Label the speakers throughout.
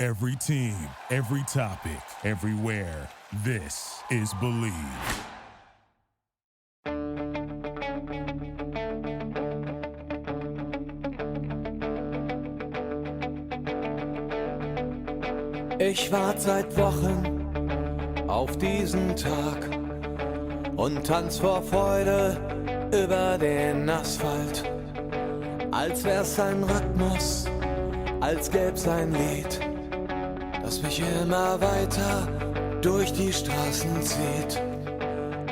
Speaker 1: Every team, every topic, everywhere. This is Believe.
Speaker 2: Ich warte seit Wochen auf diesen Tag und tanz vor Freude über den Asphalt. Als wär's ein Rhythmus, als gäb's ein Lied, das mich immer weiter durch die Straßen zieht.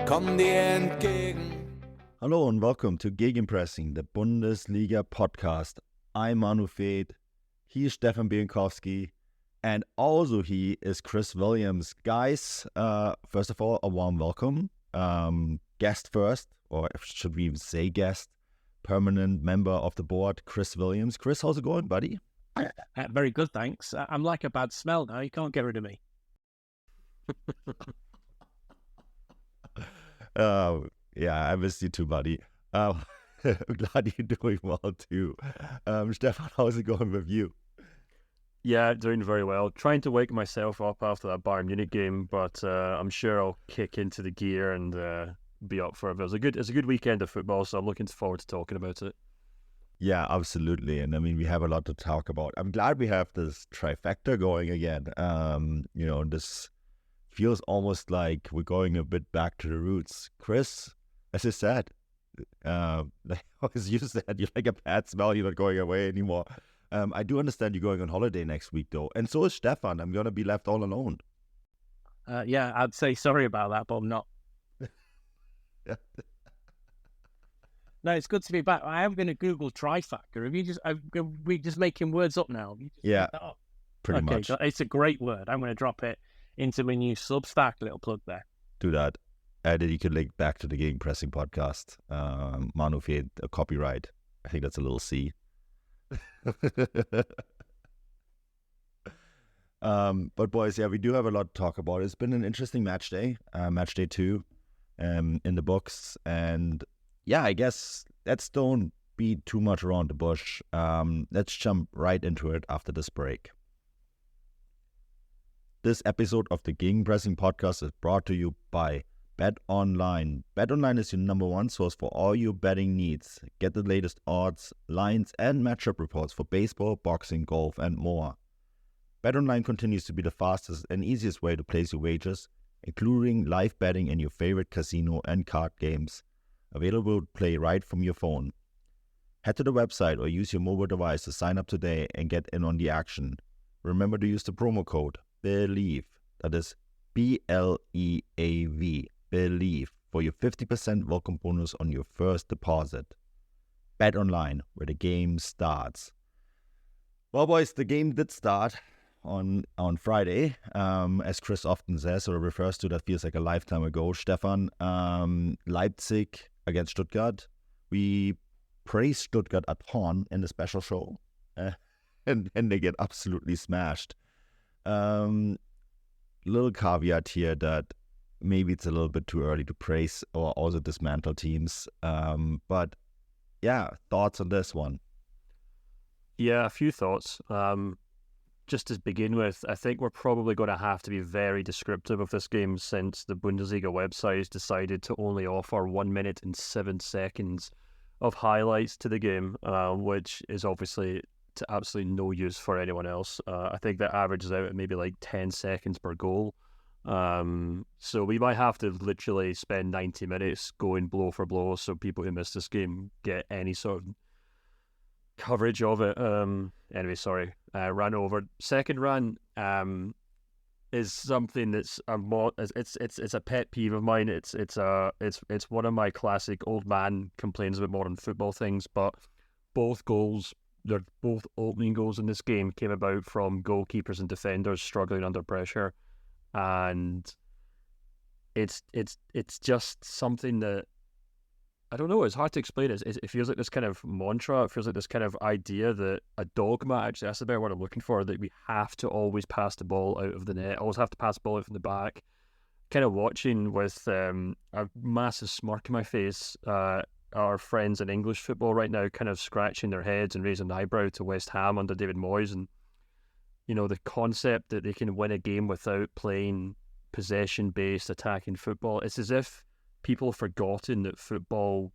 Speaker 2: Komm dir entgegen.
Speaker 3: Hello and welcome to Gegenpressing, the Bundesliga podcast. I'm Manu and he is Stefan Bienkowski, and also he is Chris Williams. Guys, first of all, a warm welcome. Guest first, or should we even say guest, permanent member of the board, Chris Williams. Chris, how's it going, buddy?
Speaker 4: Very good, thanks. I'm like a bad smell now. You can't get rid of me.
Speaker 3: Yeah, I missed you too, buddy. I'm glad you're doing well too. Stefan, how's it going with you?
Speaker 5: Yeah, doing very well. Trying to wake myself up after that Bayern Munich game, but I'm sure I'll kick into the gear and be up for it. It's a good weekend of football, so I'm looking forward to talking about it.
Speaker 3: Yeah, absolutely. And I mean, we have a lot to talk about. I'm glad we have this trifecta going again. This feels almost like we're going a bit back to the roots. Chris, as I said, as you said, you're like a bad smell. You're not going away anymore. I do understand you're going on holiday next week, though. And so is Stefan. I'm going to be left all alone.
Speaker 4: Yeah, I'd say sorry about that, but I'm not. No, it's good to be back. I am going to Google trifecta. Are we just making words up now?
Speaker 3: Yeah, pretty much.
Speaker 4: It's a great word. I'm going to drop it into my new Substack little plug there.
Speaker 3: Do that. And then you can link back to the Gegenpressing podcast. Manu a copyright. I think that's a little C. But boys, yeah, we do have a lot to talk about. It's been an interesting match day 2 in the books, and yeah, I guess let's don't beat too much around the bush. Let's jump right into it after this break. This episode of the Gegenpressing podcast is brought to you by BetOnline. BetOnline is your number one source for all your betting needs. Get the latest odds, lines, and matchup reports for baseball, boxing, golf, and more. BetOnline continues to be the fastest and easiest way to place your wagers, including live betting in your favorite casino and card games. Available to play right from your phone. Head to the website or use your mobile device to sign up today and get in on the action. Remember to use the promo code BELIEVE, that is BLEAV, BELIEVE, for your 50% welcome bonus on your first deposit. Bet online, where the game starts. Well, boys, the game did start on Friday, as Chris often says or refers to. That feels like a lifetime ago. Stefan, Leipzig against Stuttgart. We praised Stuttgart a ton in the special show, and they get absolutely smashed. Little caveat here that maybe it's a little bit too early to praise or also dismantle teams. But yeah, thoughts on this one?
Speaker 5: Yeah, a few thoughts. Just to begin with, I think we're probably going to have to be very descriptive of this game since the Bundesliga website has decided to only offer 1 minute and 7 seconds of highlights to the game, which is obviously to absolutely no use for anyone else. I think that averages out at maybe like 10 seconds per goal. So we might have to literally spend 90 minutes going blow for blow so people who miss this game get any sort of coverage of it. Anyway, sorry, ran over. Second run is something that's it's a pet peeve of mine. It's one of my classic old man complains about modern football things. But both opening goals in this game came about from goalkeepers and defenders struggling under pressure, and it's just something that I don't know. It's hard to explain. It feels like this kind of mantra. It feels like this kind of idea that a dogma, actually, that's the better word I'm looking for, that we have to always pass the ball out of the net, always have to pass the ball out from the back. Kind of watching with a massive smirk on my face, our friends in English football right now kind of scratching their heads and raising an eyebrow to West Ham under David Moyes. And the concept that they can win a game without playing possession-based attacking football. It's as if people have forgotten that football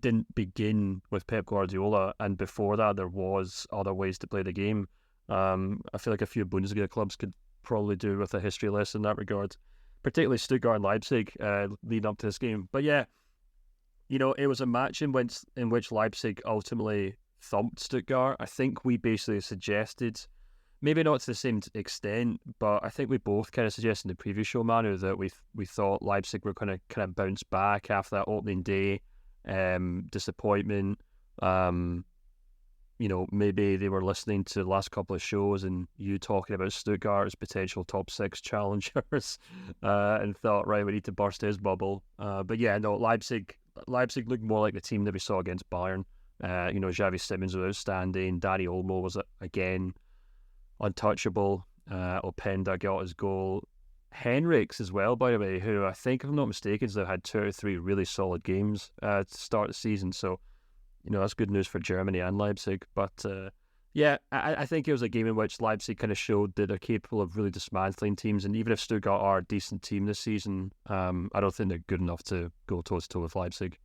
Speaker 5: didn't begin with Pep Guardiola, and before that there was other ways to play the game. I feel like a few Bundesliga clubs could probably do with a history lesson in that regard, particularly Stuttgart and Leipzig leading up to this game. But yeah, it was a match in which Leipzig ultimately thumped Stuttgart. I think we basically suggested, maybe not to the same extent, but I think we both kind of suggested in the previous show, Manu, that we thought Leipzig were going to kind of bounce back after that opening day disappointment. Maybe they were listening to the last couple of shows and you talking about Stuttgart as potential top 6 challengers and thought, right, we need to burst his bubble. But yeah, no, Leipzig looked more like the team that we saw against Bayern. Xavi Simons was outstanding. Dani Olmo was, again, untouchable. Openda got his goal. Henriks as well, by the way, who I think, if I'm not mistaken, has had 2 or 3 really solid games to start the season. So, that's good news for Germany and Leipzig. But I think it was a game in which Leipzig kind of showed that they're capable of really dismantling teams. And even if Stuttgart are a decent team this season, I don't think they're good enough to go toe-to-toe with Leipzig.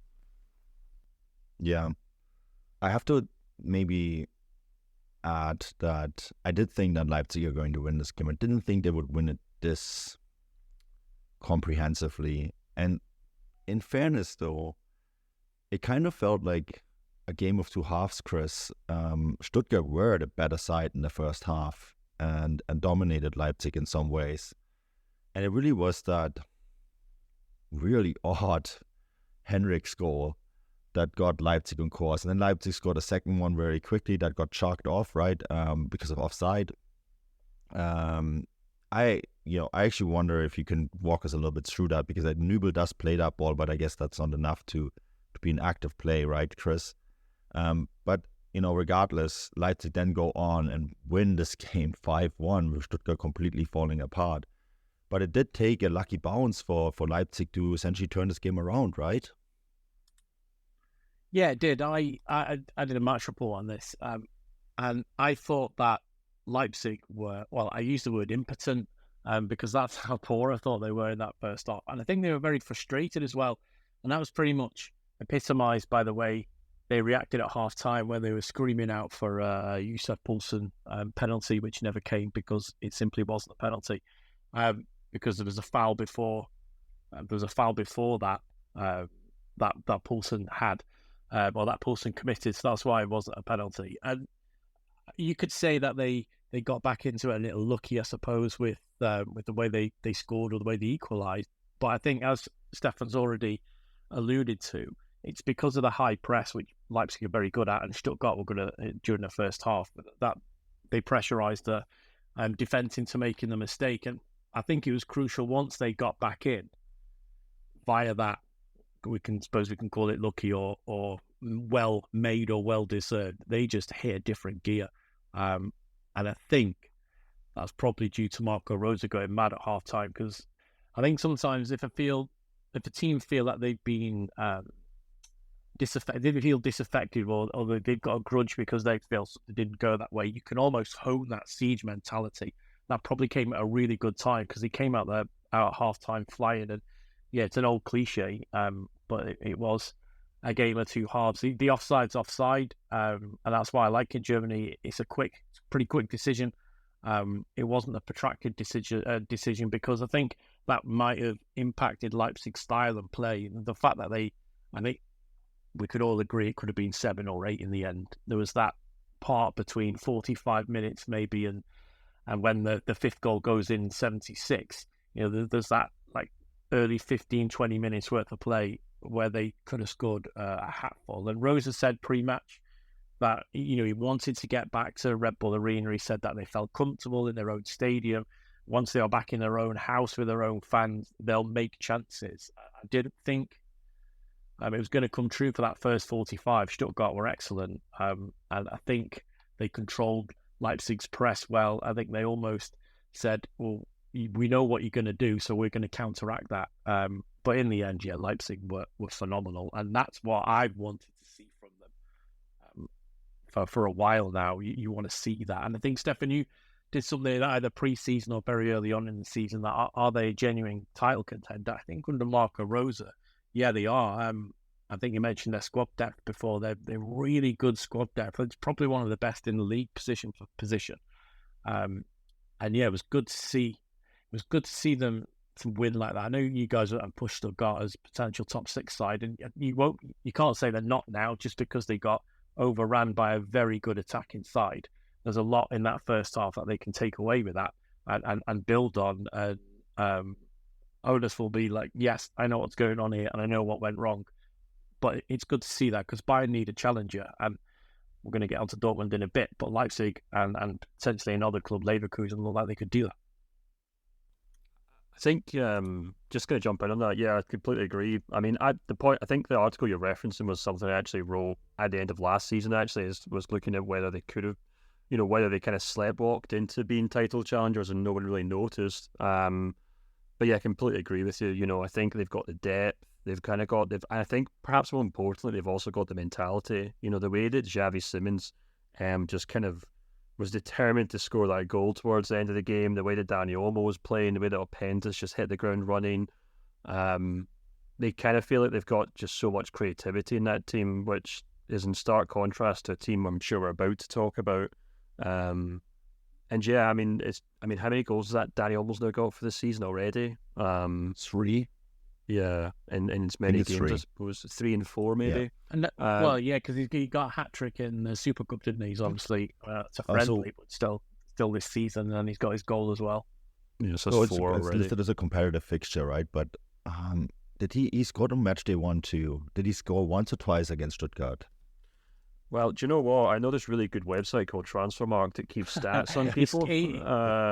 Speaker 3: Yeah. I have to maybe add that I did think that Leipzig are going to win this game. I didn't think they would win it this comprehensively. And in fairness, though, it kind of felt like a game of two halves, Chris. Stuttgart were the better side in the first half and dominated Leipzig in some ways. And it really was that really odd Henriks goal that got Leipzig on course. And then Leipzig scored a second one very quickly that got chalked off, right, because of offside. I actually wonder if you can walk us a little bit through that, because Nübel does play that ball, but I guess that's not enough to be an active play, right, Chris? But, regardless, Leipzig then go on and win this game 5-1 with Stuttgart completely falling apart. But it did take a lucky bounce for Leipzig to essentially turn this game around, right?
Speaker 4: Yeah, it did. I did a match report on this, and I thought that Leipzig were, I used the word impotent, because that's how poor I thought they were in that first half. And I think they were very frustrated as well. And that was pretty much epitomised by the way they reacted at half-time, where they were screaming out for Yusuf Poulsen penalty, which never came because it simply wasn't a penalty. Because there was a foul before. That Poulsen had. That Poulsen committed, so that's why it wasn't a penalty. And you could say that they got back into it a little lucky, I suppose, with the way they scored or the way they equalised. But I think, as Stefan's already alluded to, it's because of the high press, which Leipzig are very good at, and Stuttgart were good at during the first half, that they pressurised the defence into making the mistake. And I think it was crucial once they got back in via that. We can call it lucky or well made or well deserved. They just hit a different gear, and I think that's probably due to Marco Rose going mad at half time. Because I think sometimes if a team feel that they've been disaffected or they've got a grudge because they feel something didn't go that way, you can almost hone that siege mentality. That probably came at a really good time, because he came out at half time flying. And yeah, it's an old cliche, but it was a game of two halves. The offside's offside, and that's why I like in Germany. It's a pretty quick decision. It wasn't a protracted decision, because I think that might have impacted Leipzig's style and play. The fact that I think we could all agree it could have been 7 or 8 in the end. There was that part between 45 minutes maybe and when the fifth goal goes in 76. There's that early 15-20 minutes worth of play where they could have scored a hatful. And Rosa said pre-match that he wanted to get back to Red Bull Arena. He said that they felt comfortable in their own stadium. Once they are back in their own house with their own fans, they'll make chances. I didn't think it was going to come true for that first 45. Stuttgart were excellent, and I think they controlled Leipzig's press well. I think they almost said, well, we know what you're going to do, so we're going to counteract that. But in the end, yeah, Leipzig were phenomenal, and that's what I wanted to see from them for a while now. You want to see that, and I think, Stefan, did something either pre-season or very early on in the season. That are they a genuine title contender? I think under Marco Rosa, yeah, they are. I think you mentioned their squad depth before. They're really good squad depth. It's probably one of the best in the league position for position. And yeah, it was good to see. It was good to see them to win like that. I know you guys have pushed Stuttgart as potential top 6 side, and you can't say they're not now just because they got overran by a very good attacking side. There's a lot in that first half that they can take away with that and build on. Owners will be like, yes, I know what's going on here and I know what went wrong. But it's good to see that because Bayern need a challenger, and we're going to get onto Dortmund in a bit, but Leipzig and potentially another club, Leverkusen, look like they could do that.
Speaker 5: I think just going to jump in on that. Yeah, I completely agree. I mean, I think the article you're referencing was something I actually wrote at the end of last season. Actually, was looking at whether they could have, whether they kind of sleptwalked into being title challengers and no one really noticed. But yeah, I completely agree with you. I think they've got the depth. They've kind of got, and I think perhaps more importantly, they've also got the mentality. The way that Xavi Simons just kind of was determined to score that goal towards the end of the game, the way that Dani Olmo was playing, the way that Openda just hit the ground running. They kind of feel like they've got just so much creativity in that team, which is in stark contrast to a team I'm sure we're about to talk about. And yeah, I mean, how many goals has that Dani Olmo's now got for the season already?
Speaker 3: 3.
Speaker 5: Yeah, and it's many games,
Speaker 3: 3.
Speaker 5: I suppose 3 and 4 maybe.
Speaker 4: Yeah. And because he got a hat trick in the Super Cup, didn't he? He's obviously it's a friendly, but still this season, and he's got his goal as well.
Speaker 5: Yeah, so it's 4
Speaker 3: it's
Speaker 5: already.
Speaker 3: listed as a competitive fixture, right? But did he scored on match day 1 too? Did he score once or twice against Stuttgart?
Speaker 5: Well, do you know what? I know this really good website called Transfermarkt that keeps stats on people.
Speaker 4: He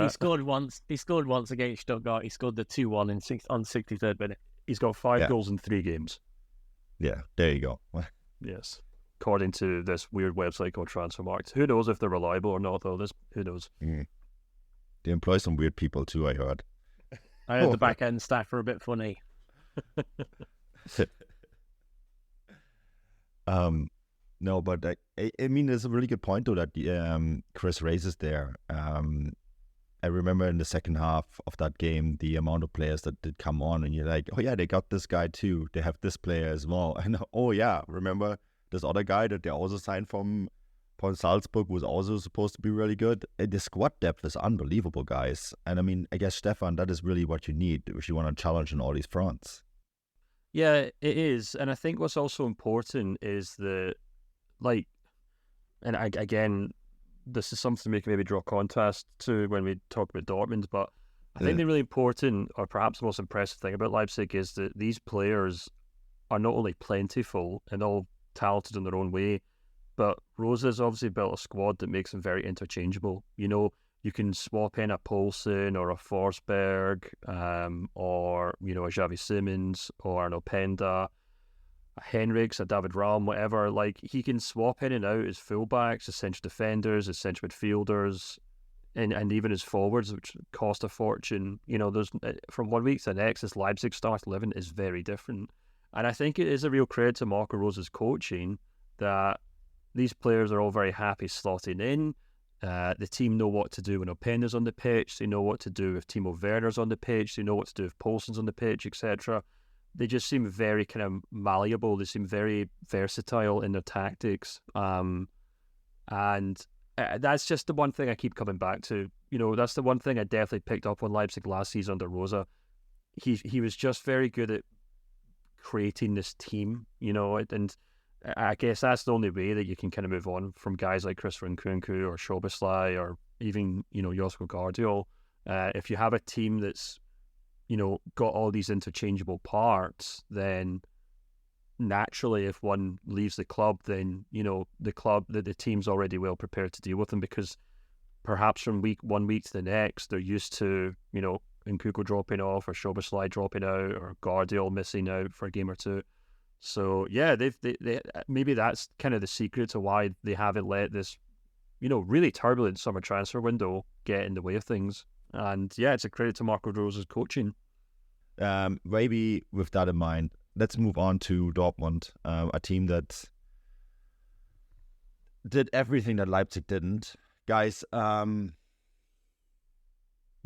Speaker 4: scored once. He scored once against Stuttgart. He scored the 2-1 on 63rd minute.
Speaker 5: He's got 5 goals in 3 games.
Speaker 3: Yeah, there you go.
Speaker 5: Yes, according to this weird website called Transfermarkt. Who knows if they're reliable or not, though? Who knows?
Speaker 3: They employ some weird people too, I heard.
Speaker 4: I heard the back end staff are a bit funny.
Speaker 3: No, but I mean, there's a really good point though that Chris raises there. I remember in the second half of that game, the amount of players that did come on, and you're like, oh yeah, they got this guy too. They have this player as well. And oh yeah, remember this other guy that they also signed from Salzburg was also supposed to be really good. The squad depth is unbelievable, guys. And I mean, I guess, Stefan, that is really what you need if you want to challenge on all these fronts.
Speaker 5: Yeah, it is. And I think what's also important is that, again, this is something we can maybe draw contrast to when we talk about Dortmund, but I think the really important, or perhaps the most impressive thing about Leipzig is that these players are not only plentiful and all talented in their own way, but Rosa's obviously built a squad that makes them very interchangeable. You can swap in a Poulsen or a Forsberg, or a Xavi Simons or an Openda, a Henriks, a David Raum, whatever. He can swap in and out as fullbacks, as central defenders, as central midfielders, and even as forwards, which cost a fortune. There's from one week to the next, this Leipzig start 11 is very different. And I think it is a real credit to Marco Rosa's coaching that these players are all very happy slotting in. The team know what to do when Openda's on the pitch. They know what to do if Timo Werner's on the pitch. They know what to do if Poulsen's on the pitch, etc. They just seem very kind of malleable. They seem very versatile in their tactics. And that's just the one thing I keep coming back to. That's the one thing I definitely picked up on Leipzig last season under Rosa. He was just very good at creating this team, and I guess that's the only way that you can kind of move on from guys like Christopher Nkunku or Szoboszlai or even, Josko Gvardiol. If you have a team that's, got all these interchangeable parts, then naturally if one leaves the club, then, the team's already well prepared to deal with them, because perhaps from one week to the next, they're used to, Nkunku dropping off or Szoboszlai dropping out or Gvardiol missing out for a game or two. So yeah, they maybe that's kind of the secret to why they haven't let this, really turbulent summer transfer window get in the way of things. And yeah, it's a credit to Marco Rosa's coaching.
Speaker 3: Maybe with that in mind, let's move on to Dortmund, a team that did everything that Leipzig didn't. Guys,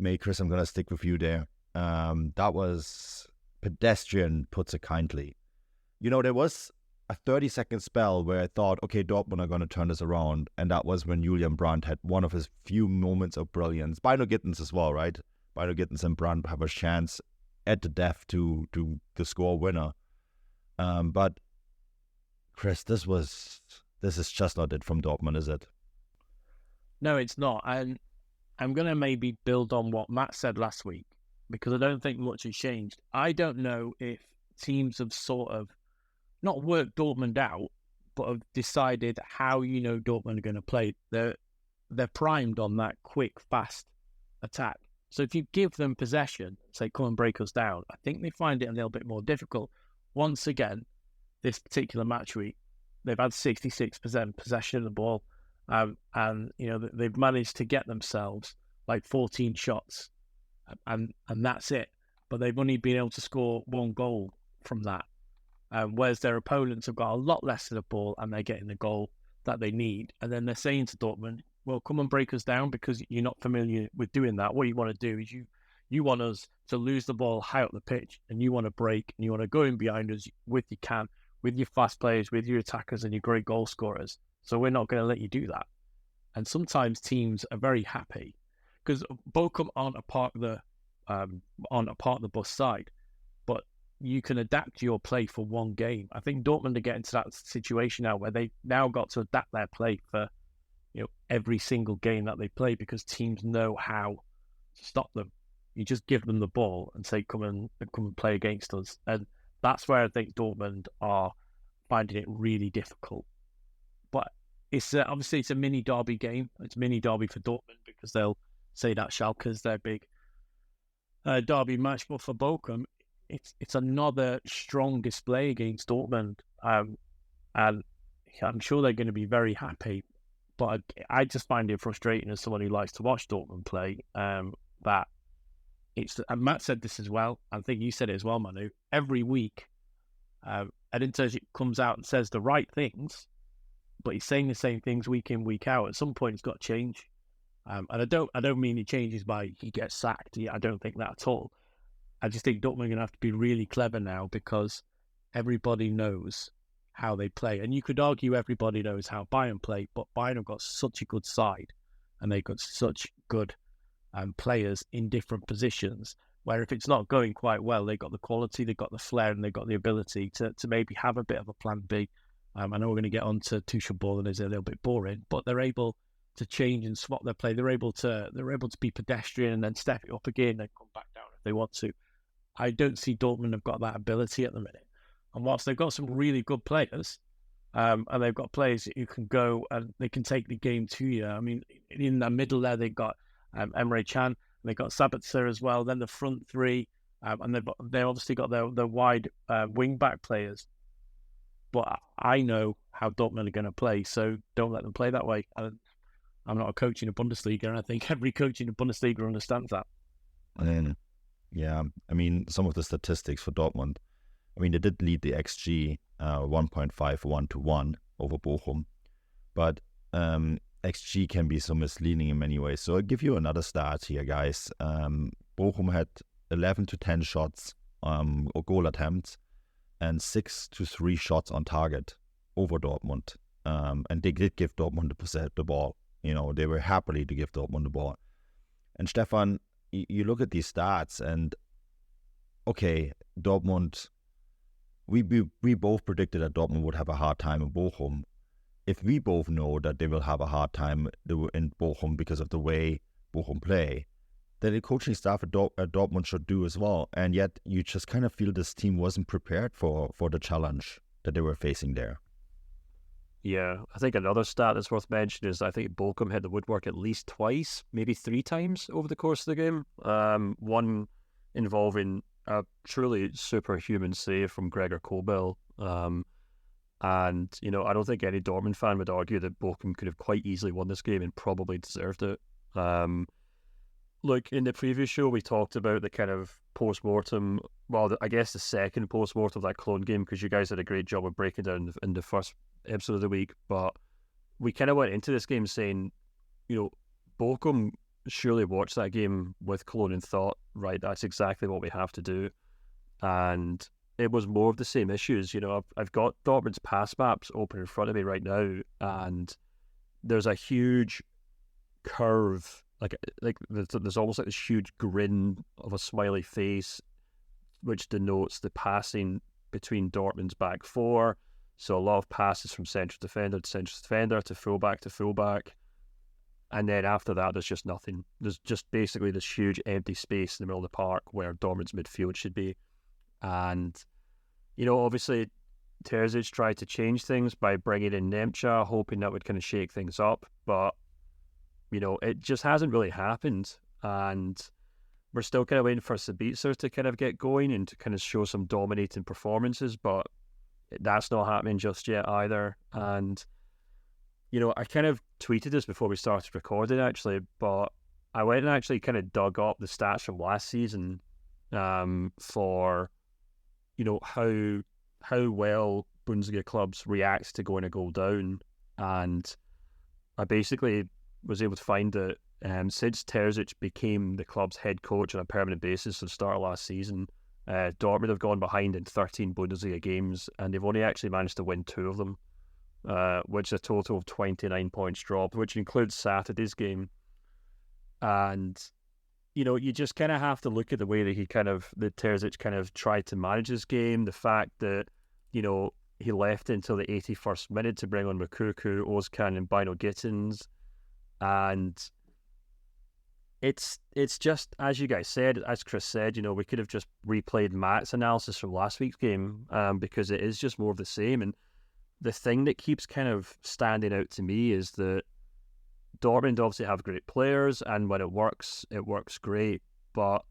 Speaker 3: Mate, Chris, I'm going to stick with you there. That was pedestrian, puts it kindly. There was a 30-second spell where I thought, okay, Dortmund are going to turn this around. And that was when Julian Brandt had one of his few moments of brilliance. Bino Gittens as well, right? Bino Gittens and Brandt have a chance at the death to score a winner. But, Chris, this is just not it from Dortmund, is it?
Speaker 4: No, it's not. And I'm going to maybe build on what Matt said last week, because I don't think much has changed. I don't know if teams have sort of not worked Dortmund out, but have decided how Dortmund are going to play. They're primed on that quick, fast attack. So if you give them possession, say, come and break us down, I think they find it a little bit more difficult. Once again, this particular match week, they've had 66% possession of the ball. And they've managed to get themselves like 14 shots, and that's it. But they've only been able to score one goal from that. Whereas their opponents have got a lot less of the ball, and they're getting the goal that they need. And then they're saying to Dortmund, "Well, come and break us down, because you're not familiar with doing that. What you want to do is you want us to lose the ball high up the pitch, and you want to break, and you want to go in behind us with your fast players, with your attackers, and your great goal scorers. So we're not going to let you do that." And sometimes teams are very happy, because Bochum aren't a part of the bus side, but you can adapt your play for one game. I think Dortmund are getting to that situation now where they've now got to adapt their play for every single game that they play, because teams know how to stop them. You just give them the ball and say, come and play against us. And that's where I think Dortmund are finding it really difficult. But it's obviously it's a mini derby game. It's a mini derby for Dortmund, because they'll say that Schalke's their big derby match. But for Bochum, it's another strong display against Dortmund. And I'm sure they're going to be very happy. But I just find it frustrating as someone who likes to watch Dortmund play, that it's, and Matt said this as well, I think you said it as well, Manu, every week Edin comes out and says the right things, but he's saying the same things week in, week out. At some point, it's got to change. And I don't mean it changes by he gets sacked. I don't think that at all. I just think Dortmund are going to have to be really clever now, because everybody knows how they play. And you could argue everybody knows how Bayern play, but Bayern have got such a good side, and they've got such good players in different positions, where if it's not going quite well, they've got the quality, they've got the flair, and they've got the ability to maybe have a bit of a plan B. I know we're going to get on to Tuchel ball, and it's a little bit boring, but they're able to change and swap their play. They're able to be pedestrian and then step it up again and come back down if they want to. I don't see Dortmund have got that ability at the minute. And whilst they've got some really good players, and they've got players who can go and they can take the game to you. I mean, in the middle there, they've got Emre Can, and they've got Sabitzer as well. Then the front three, and they've obviously got their wide wing back players. But I know how Dortmund are going to play, so don't let them play that way. I'm not a coach in the Bundesliga, and I think every coach in the Bundesliga understands that.
Speaker 3: Yeah, I mean, some of the statistics for Dortmund, I mean, they did lead the XG 1.5 to 1 over Bochum, but XG can be so misleading in many ways. So I'll give you another stat here, guys. Bochum had 11 to 10 shots or goal attempts, and 6 to 3 shots on target over Dortmund. And they did give Dortmund the ball. They were happily to give Dortmund the ball. And Stefan, you look at these stats, and okay, Dortmund, we both predicted that Dortmund would have a hard time in Bochum. If we both know that they will have a hard time in Bochum because of the way Bochum play, then the coaching staff at Dortmund should do as well. And yet you just kind of feel this team wasn't prepared for the challenge that they were facing there.
Speaker 5: Yeah, I think another stat that's worth mentioning is I think Bochum hit the woodwork at least twice, maybe 3 times over the course of the game. One involving a truly superhuman save from Gregor Kobel. And, I don't think any Dortmund fan would argue that Bochum could have quite easily won this game and probably deserved it. Look, in the previous show, we talked about the kind of post-mortem, I guess the second post-mortem of that Cologne game, because you guys did a great job of breaking down in the first episode of the week, but we kind of went into this game saying, Bochum surely watched that game with Cologne and thought, right, that's exactly what we have to do. And it was more of the same issues. You know, I've got Dortmund's pass maps open in front of me right now, and there's a huge curve, like there's almost like this huge grin of a smiley face, which denotes the passing between Dortmund's back four. So a lot of passes from central defender to fullback. And then after that, there's just nothing. There's just basically this huge empty space in the middle of the park where Dortmund's midfield should be. And, you know, obviously Terzic tried to change things by bringing in Nemcha, hoping that would kind of shake things up. But, you know, it just hasn't really happened. And we're still kind of waiting for Sabitzer to kind of get going and to kind of show some dominating performances. But that's not happening just yet either. And, you know, I kind of tweeted this before we started recording, actually, but I went and actually kind of dug up the stats from last season for, you know, how well Bundesliga clubs react to going a goal down. And I basically was able to find that since Terzic became the club's head coach on a permanent basis at the start of last season, Dortmund have gone behind in 13 Bundesliga games, and they've only actually managed to win 2 of them. Which is a total of 29 points dropped, which includes Saturday's game. And, you know, you just kind of have to look at the way that Terzic kind of tried to manage his game. The fact that, you know, he left until the 81st minute to bring on Moukoko, Ozcan and Bino Gittins. And it's just, as you guys said, as Chris said, you know, we could have just replayed Matt's analysis from last week's game because it is just more of the same. And the thing that keeps kind of standing out to me is that Dortmund obviously have great players, and when it works great. But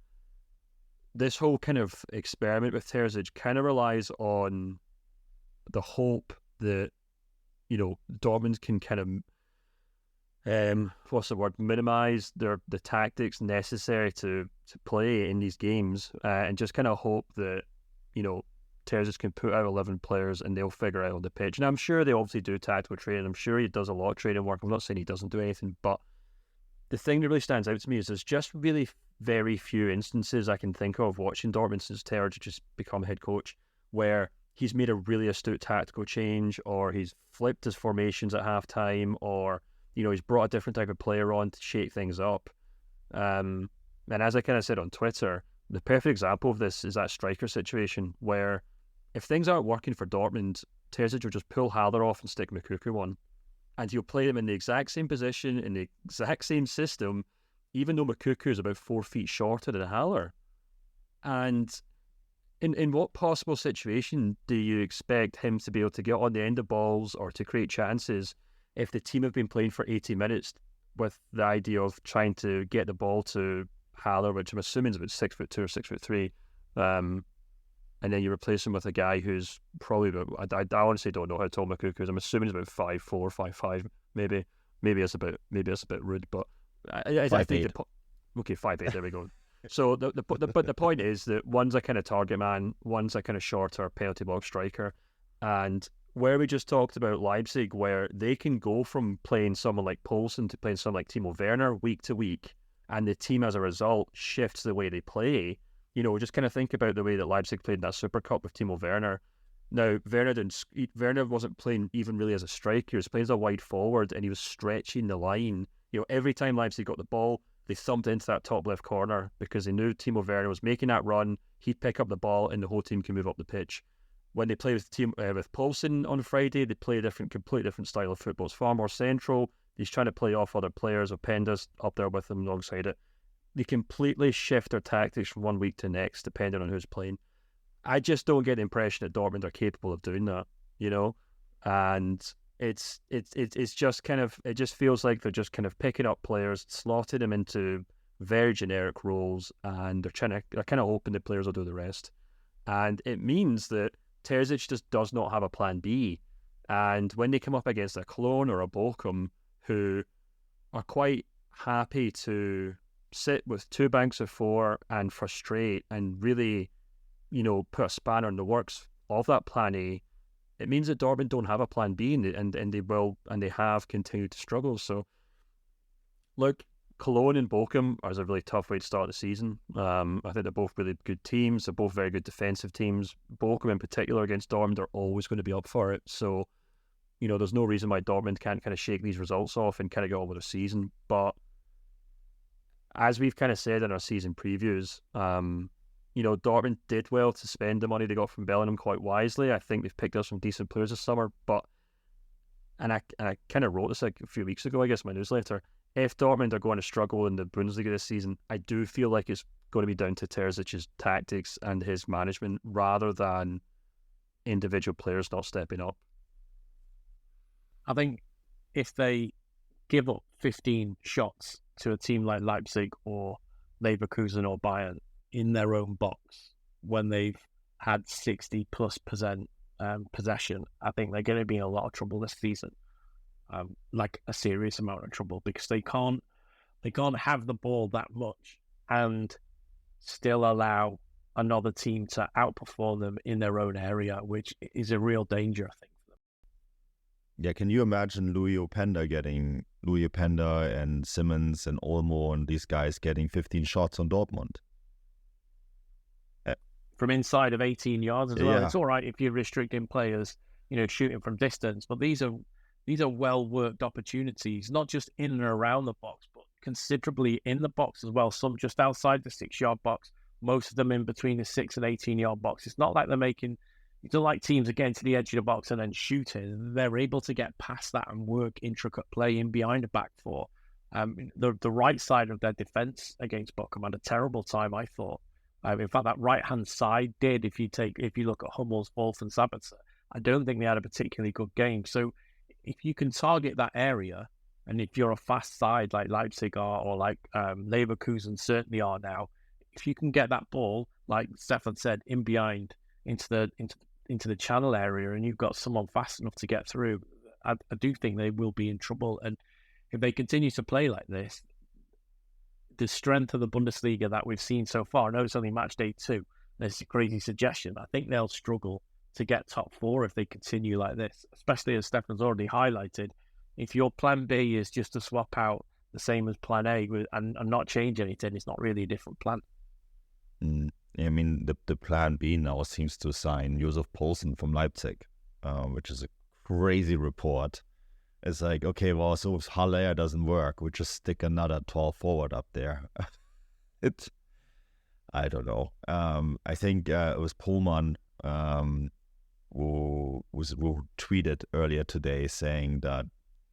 Speaker 5: this whole kind of experiment with Terzic kind of relies on the hope that, you know, Dortmund can kind of minimize the tactics necessary to play in these games, and just kind of hope that, you know, Terzic can put out 11 players and they'll figure out on the pitch. And I'm sure they obviously do tactical training. I'm sure he does a lot of training work. I'm not saying he doesn't do anything, but the thing that really stands out to me is there's just really very few instances I can think of watching Dortmund since Terzic has become head coach where he's made a really astute tactical change, or he's flipped his formations at halftime, or, you know, he's brought a different type of player on to shake things up. And as I kind of said on Twitter, the perfect example of this is that striker situation where if things aren't working for Dortmund, Terzic will just pull Haller off and stick Moukoko on. And he'll play them in the exact same position, in the exact same system, even though Moukoko is about 4 feet shorter than Haller. And in what possible situation do you expect him to be able to get on the end of balls or to create chances if the team have been playing for 80 minutes with the idea of trying to get the ball to Haller, which I'm assuming is about 6'2" or 6'3", and then you replace him with a guy who's probably about, I honestly don't know how tall Moukoko is. I'm assuming he's about 5'4", 5'5", maybe. Maybe it's a bit rude, but I think 5'8", there we go. So the point is that one's a kind of target man, one's a kind of shorter penalty box striker, and where we just talked about Leipzig, where they can go from playing someone like Poulsen to playing someone like Timo Werner week to week, and the team as a result shifts the way they play. You know, just kind of think about the way that Leipzig played in that Super Cup with Timo Werner. Now, Werner wasn't playing even really as a striker. He was playing as a wide forward, and he was stretching the line. You know, every time Leipzig got the ball, they thumped into that top left corner because they knew Timo Werner was making that run. He'd pick up the ball, and the whole team can move up the pitch. When they play with Poulsen on Friday, they play a completely different style of football. It's far more central. He's trying to play off other players. Openda's up there with him alongside it. They completely shift their tactics from one week to next, depending on who's playing. I just don't get the impression that Dortmund are capable of doing that, you know? And it's just kind of, it just feels like they're just kind of picking up players, slotting them into very generic roles, and they're kind of hoping the players will do the rest. And it means that Terzic just does not have a plan B. And when they come up against a Cologne or a Bochum, who are quite happy to sit with 2 banks of 4 and frustrate and really, you know, put a spanner in the works of that plan A, it means that Dortmund don't have a plan B, and they have continued to struggle. So, look, Cologne and Bochum are a really tough way to start the season. I think they're both really good teams. They're both very good defensive teams. Bochum in particular against Dortmund are always going to be up for it. So, there's no reason why Dortmund can't kind of shake these results off and kind of get on with the season. But as we've kind of said in our season previews, Dortmund did well to spend the money they got from Bellingham quite wisely. I think they've picked up some decent players this summer. And I kind of wrote this like a few weeks ago, I guess, in my newsletter. If Dortmund are going to struggle in the Bundesliga this season, I do feel like it's going to be down to Terzic's tactics and his management rather than individual players not stepping up.
Speaker 4: I think if they give up 15 shots to a team like Leipzig or Leverkusen or Bayern in their own box when they've had 60+% possession, I think they're going to be in a lot of trouble this season. Like a serious amount of trouble, because they can't have the ball that much and still allow another team to outperform them in their own area, which is a real danger, I think.
Speaker 3: Yeah, can you imagine Louis Openda and Simmons and Olmo and these guys getting 15 shots on Dortmund?
Speaker 4: From inside of 18 yards as well.
Speaker 3: Yeah.
Speaker 4: It's all right if you're restricting players, shooting from distance, but these are well-worked opportunities, not just in and around the box, but considerably in the box as well. Some just outside the 6-yard box, most of them in between the 6 and 18-yard box. It's not like it's not like teams are getting to the edge of the box and then shooting. They're able to get past that and work intricate play in behind the back four. The right side of their defence against Bochum had a terrible time, I thought. In fact, that right-hand side did, if you look at Hummels, Wolf and Sabitzer, I don't think they had a particularly good game. So if you can target that area, and if you're a fast side like Leipzig are, or like Leverkusen certainly are now, if you can get that ball, like Stefan said, in behind into the channel area, and you've got someone fast enough to get through, I do think they will be in trouble. And if they continue to play like this, the strength of the Bundesliga that we've seen so far, I know it's only match day 2, and it's a crazy suggestion, I think they'll struggle to get top 4 if they continue like this, especially as Stefan's already highlighted. If your plan B is just to swap out the same as plan A and not change anything, it's not really a different plan.
Speaker 3: I mean, the plan B now seems to sign Josef Poulsen from Leipzig, which is a crazy report. It's like, okay, well, so if Haller doesn't work, we just stick another tall forward up there. I don't know. I think it was Pullman who tweeted earlier today saying that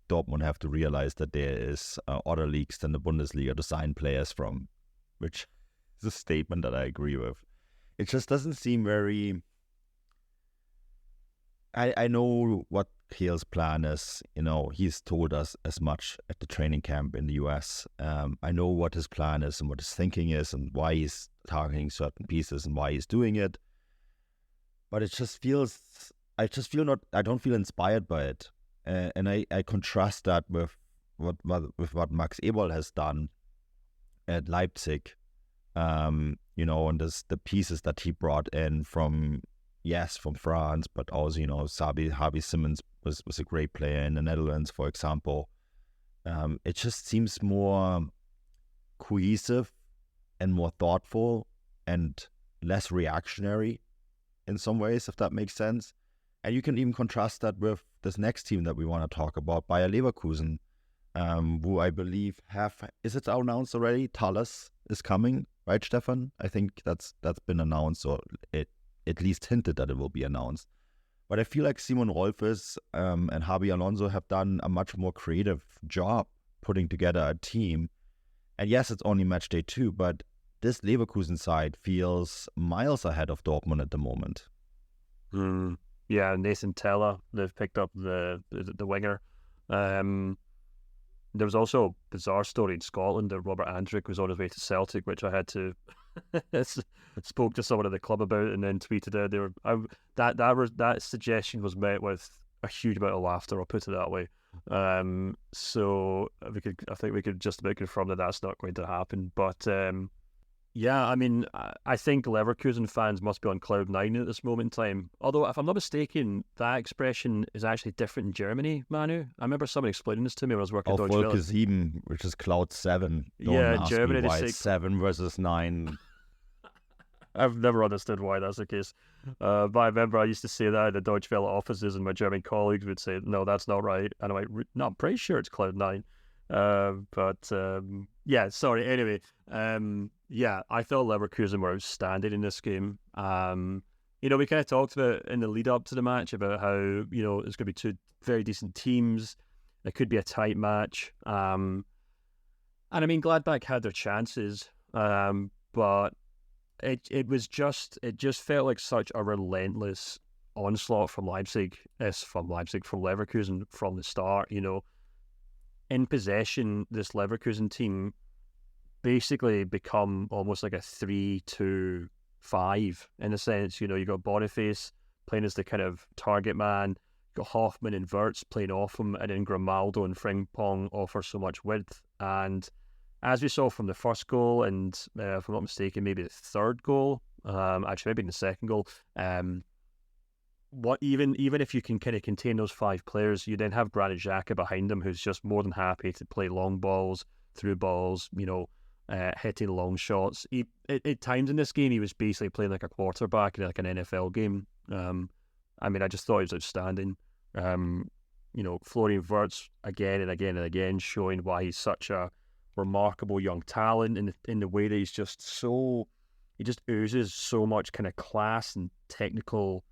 Speaker 3: Dortmund have to realize that there is other leagues than the Bundesliga to sign players from, which is a statement that I agree with. It just doesn't seem very... I know what Kehl's plan is. He's told us as much at the training camp in the US. I know what his plan is and what his thinking is and why he's targeting certain pieces and why he's doing it. But it just feels... I don't feel inspired by it. And I contrast that with what Max Eberl has done at Leipzig. And the pieces that he brought in from France, but also, Xavi Simons was a great player in the Netherlands, for example. It just seems more cohesive and more thoughtful and less reactionary in some ways, if that makes sense. And you can even contrast that with this next team that we want to talk about, Bayer Leverkusen, who I believe is it announced already? Thales is coming, right, Stefan? I think that's been announced, or it at least hinted that it will be announced. But I feel like Simon Rolfes and Javi Alonso have done a much more creative job putting together a team. And yes, it's only match day 2, but this Leverkusen side feels miles ahead of Dortmund at the moment.
Speaker 5: Yeah, Nathan Teller, they've picked up the winger. There was also a bizarre story in Scotland that Robert Andrick was on his way to Celtic, which I had to spoke to someone at the club about and then tweeted out. That suggestion was met with a huge amount of laughter. I'll put it that way. So I think we could just about confirm that that's not going to happen. But Yeah, I mean, I think Leverkusen fans must be on cloud nine at this moment in time. Although, if I'm not mistaken, that expression is actually different in Germany, Manu. I remember someone explaining this to me when I was working at Deutsche
Speaker 3: Auf
Speaker 5: Welle.
Speaker 3: Wolke 7, which is cloud 7.
Speaker 5: Yeah,
Speaker 3: Don't
Speaker 5: in
Speaker 3: ask
Speaker 5: Germany
Speaker 3: me
Speaker 5: they
Speaker 3: why
Speaker 5: say
Speaker 3: it's 7 versus 9.
Speaker 5: I've never understood why that's the case. But I remember I used to say that in the Deutsche Welle offices, and my German colleagues would say, "No, that's not right." And I'm like, "No, I'm pretty sure it's Cloud 9." Yeah, sorry. Anyway, yeah, I thought Leverkusen were outstanding in this game. We kind of talked about in the lead up to the match about how it's going to be two very decent teams. It could be a tight match. And I mean, Gladbach had their chances, but it just felt like such a relentless onslaught from Leverkusen from the start. In possession, this Leverkusen team basically become almost like a 3-2-5 in a sense. You got Boniface playing as the kind of target man, you got Hoffman and Wirtz playing off him, and then Grimaldo and Frimpong offer so much width. And as we saw from the first goal, and if I'm not mistaken, maybe the third goal, actually maybe in the second goal, even if you can kind of contain those 5 players, you then have Granit Xhaka behind them, who's just more than happy to play long balls, through balls, hitting long shots. At times in this game, he was basically playing like a quarterback in like an NFL game. I mean, I just thought he was outstanding. Florian Wirtz again and again and again, showing why he's such a remarkable young talent in the way that he just oozes so much kind of class and technical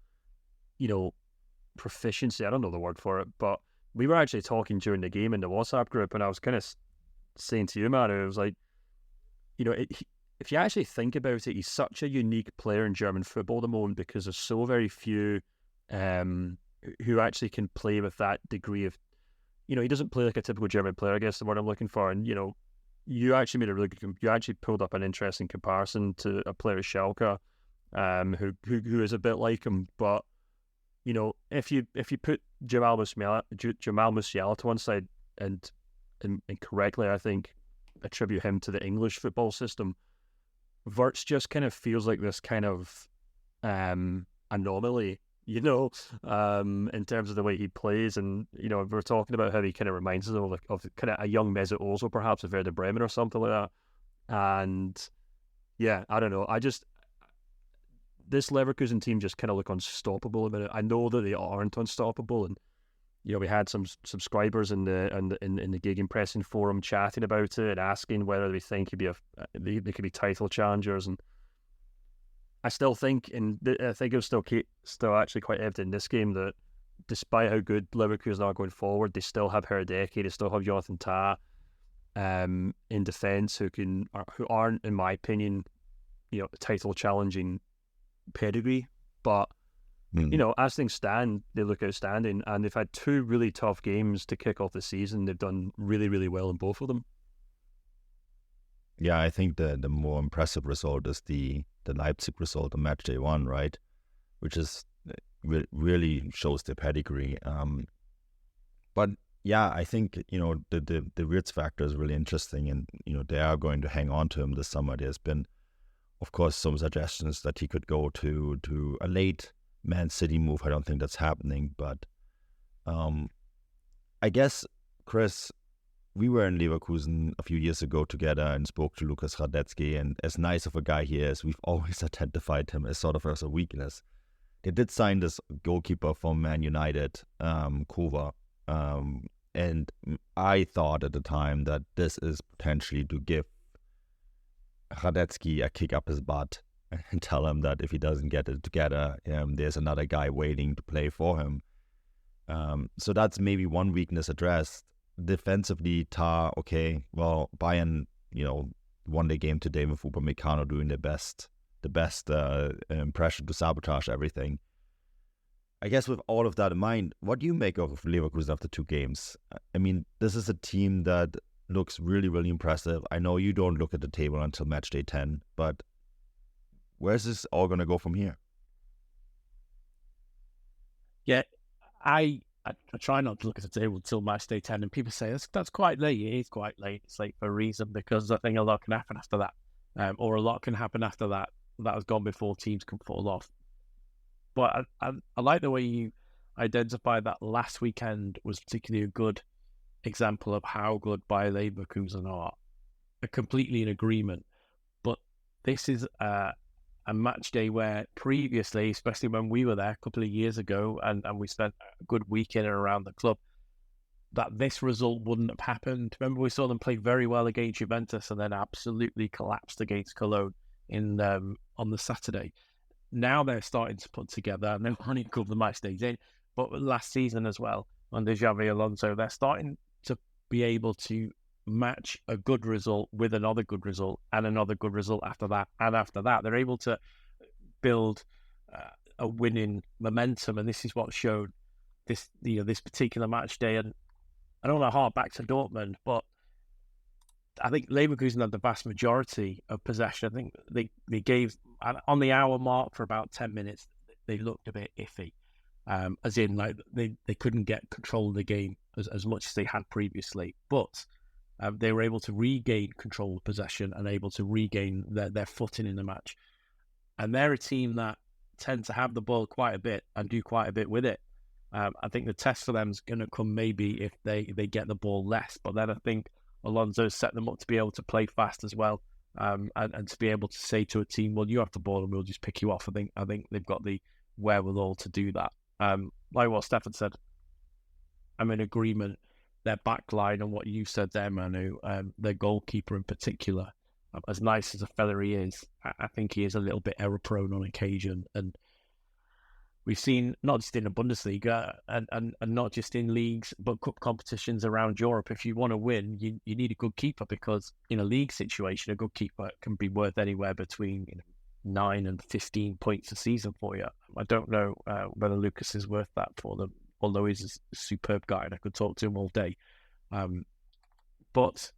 Speaker 5: proficiency. I don't know the word for it, but we were actually talking during the game in the WhatsApp group, and I was kind of saying to you, Manu, it was like, if you actually think about it, he's such a unique player in German football at the moment, because there's so very few who actually can play with that degree of, he doesn't play like a typical German player, I guess the word I'm looking for. And, you actually made a really good, you actually pulled up an interesting comparison to a player, Schalke, who is a bit like him, but if you put Jamal Musiala to one side and correctly, I think, attribute him to the English football system, Wirtz just kind of feels like this kind of anomaly, in terms of the way he plays. And, we're talking about how he kind of reminds us of kind of a young Mesut Ozil, perhaps, of Werder Bremen or something like that. And yeah, I don't know. This Leverkusen team just kind of look unstoppable a minute. I know that they aren't unstoppable, and we had some subscribers in the Gegenpressing forum chatting about it and asking whether they think they could be title challengers. And I still think, and I think it was still actually quite evident in this game, that despite how good Leverkusen are going forward, they still have Herdecki, they still have Jonathan Tah in defence who aren't, in my opinion, title challenging pedigree, but as things stand, they look outstanding, and they've had 2 really tough games to kick off the season. They've done really, really well in both of them.
Speaker 3: Yeah, I think the more impressive result is the Leipzig result, the match day 1, right? Which is really shows their pedigree. But yeah, I think the Wirtz factor is really interesting, and they are going to hang on to him this summer. There's been, of course, some suggestions that he could go to a late Man City move. I don't think that's happening, but I guess, Chris, we were in Leverkusen a few years ago together and spoke to Lukas Hradecky, and as nice of a guy he is, we've always identified him as sort of as a weakness. They did sign this goalkeeper from Man United, Kova, and I thought at the time that this is potentially to give Hradecky a kick up his butt and tell him that if he doesn't get it together, there's another guy waiting to play for him. So that's maybe one weakness addressed. Defensively, Tah, okay, well, Bayern, won the game today with Upamecano doing the best impression to sabotage everything. I guess with all of that in mind, what do you make of Leverkusen after 2 games? I mean, this is a team that looks really, really impressive. I know you don't look at the table until match day 10, but where's this all going to go from here?
Speaker 4: Yeah, I try not to look at the table until match day 10, and people say that's quite late. It is quite late. It's late for a reason, because I think a lot can happen after that. or a lot can happen after that. That has gone before teams can fall off. But I like the way you identified that last weekend was particularly a good example of how good Bayer Leverkusen are. They're completely in agreement. But this is a match day where previously, especially when we were there a couple of years ago and we spent a good week in and around the club, that this result wouldn't have happened. Remember, we saw them play very well against Juventus and then absolutely collapsed against Cologne on the Saturday. Now they're starting to put together, and they've only a couple of match days in, but last season as well, under Xabi Alonso, they're starting to be able to match a good result with another good result and another good result after that. And after that, they're able to build a winning momentum. And this is what showed this particular match day. And I don't want to hark back to Dortmund, but I think Leverkusen had the vast majority of possession. I think they gave, on the hour mark for about 10 minutes, they looked a bit iffy. As in, like, they couldn't get control of the game as much as they had previously. But they were able to regain control of possession and able to regain their footing in the match. And they're a team that tend to have the ball quite a bit and do quite a bit with it. I think the test for them is going to come maybe if they get the ball less. But then I think Alonso set them up to be able to play fast as well, and to be able to say to a team, well, you have the ball and we'll just pick you off. I think they've got the wherewithal to do that. Like what Stefan said, I'm in agreement. Their back line and what you said there, Manu, their goalkeeper in particular, as nice as a fella he is, I think he is a little bit error-prone on occasion. And we've seen, not just in the Bundesliga and not just in leagues, but cup competitions around Europe, if you want to win, you need a good keeper, because in a league situation, a good keeper can be worth anywhere between 9 and 15 points a season for you. I don't know whether Lucas is worth that for them, although he's a superb guy and I could talk to him all day. But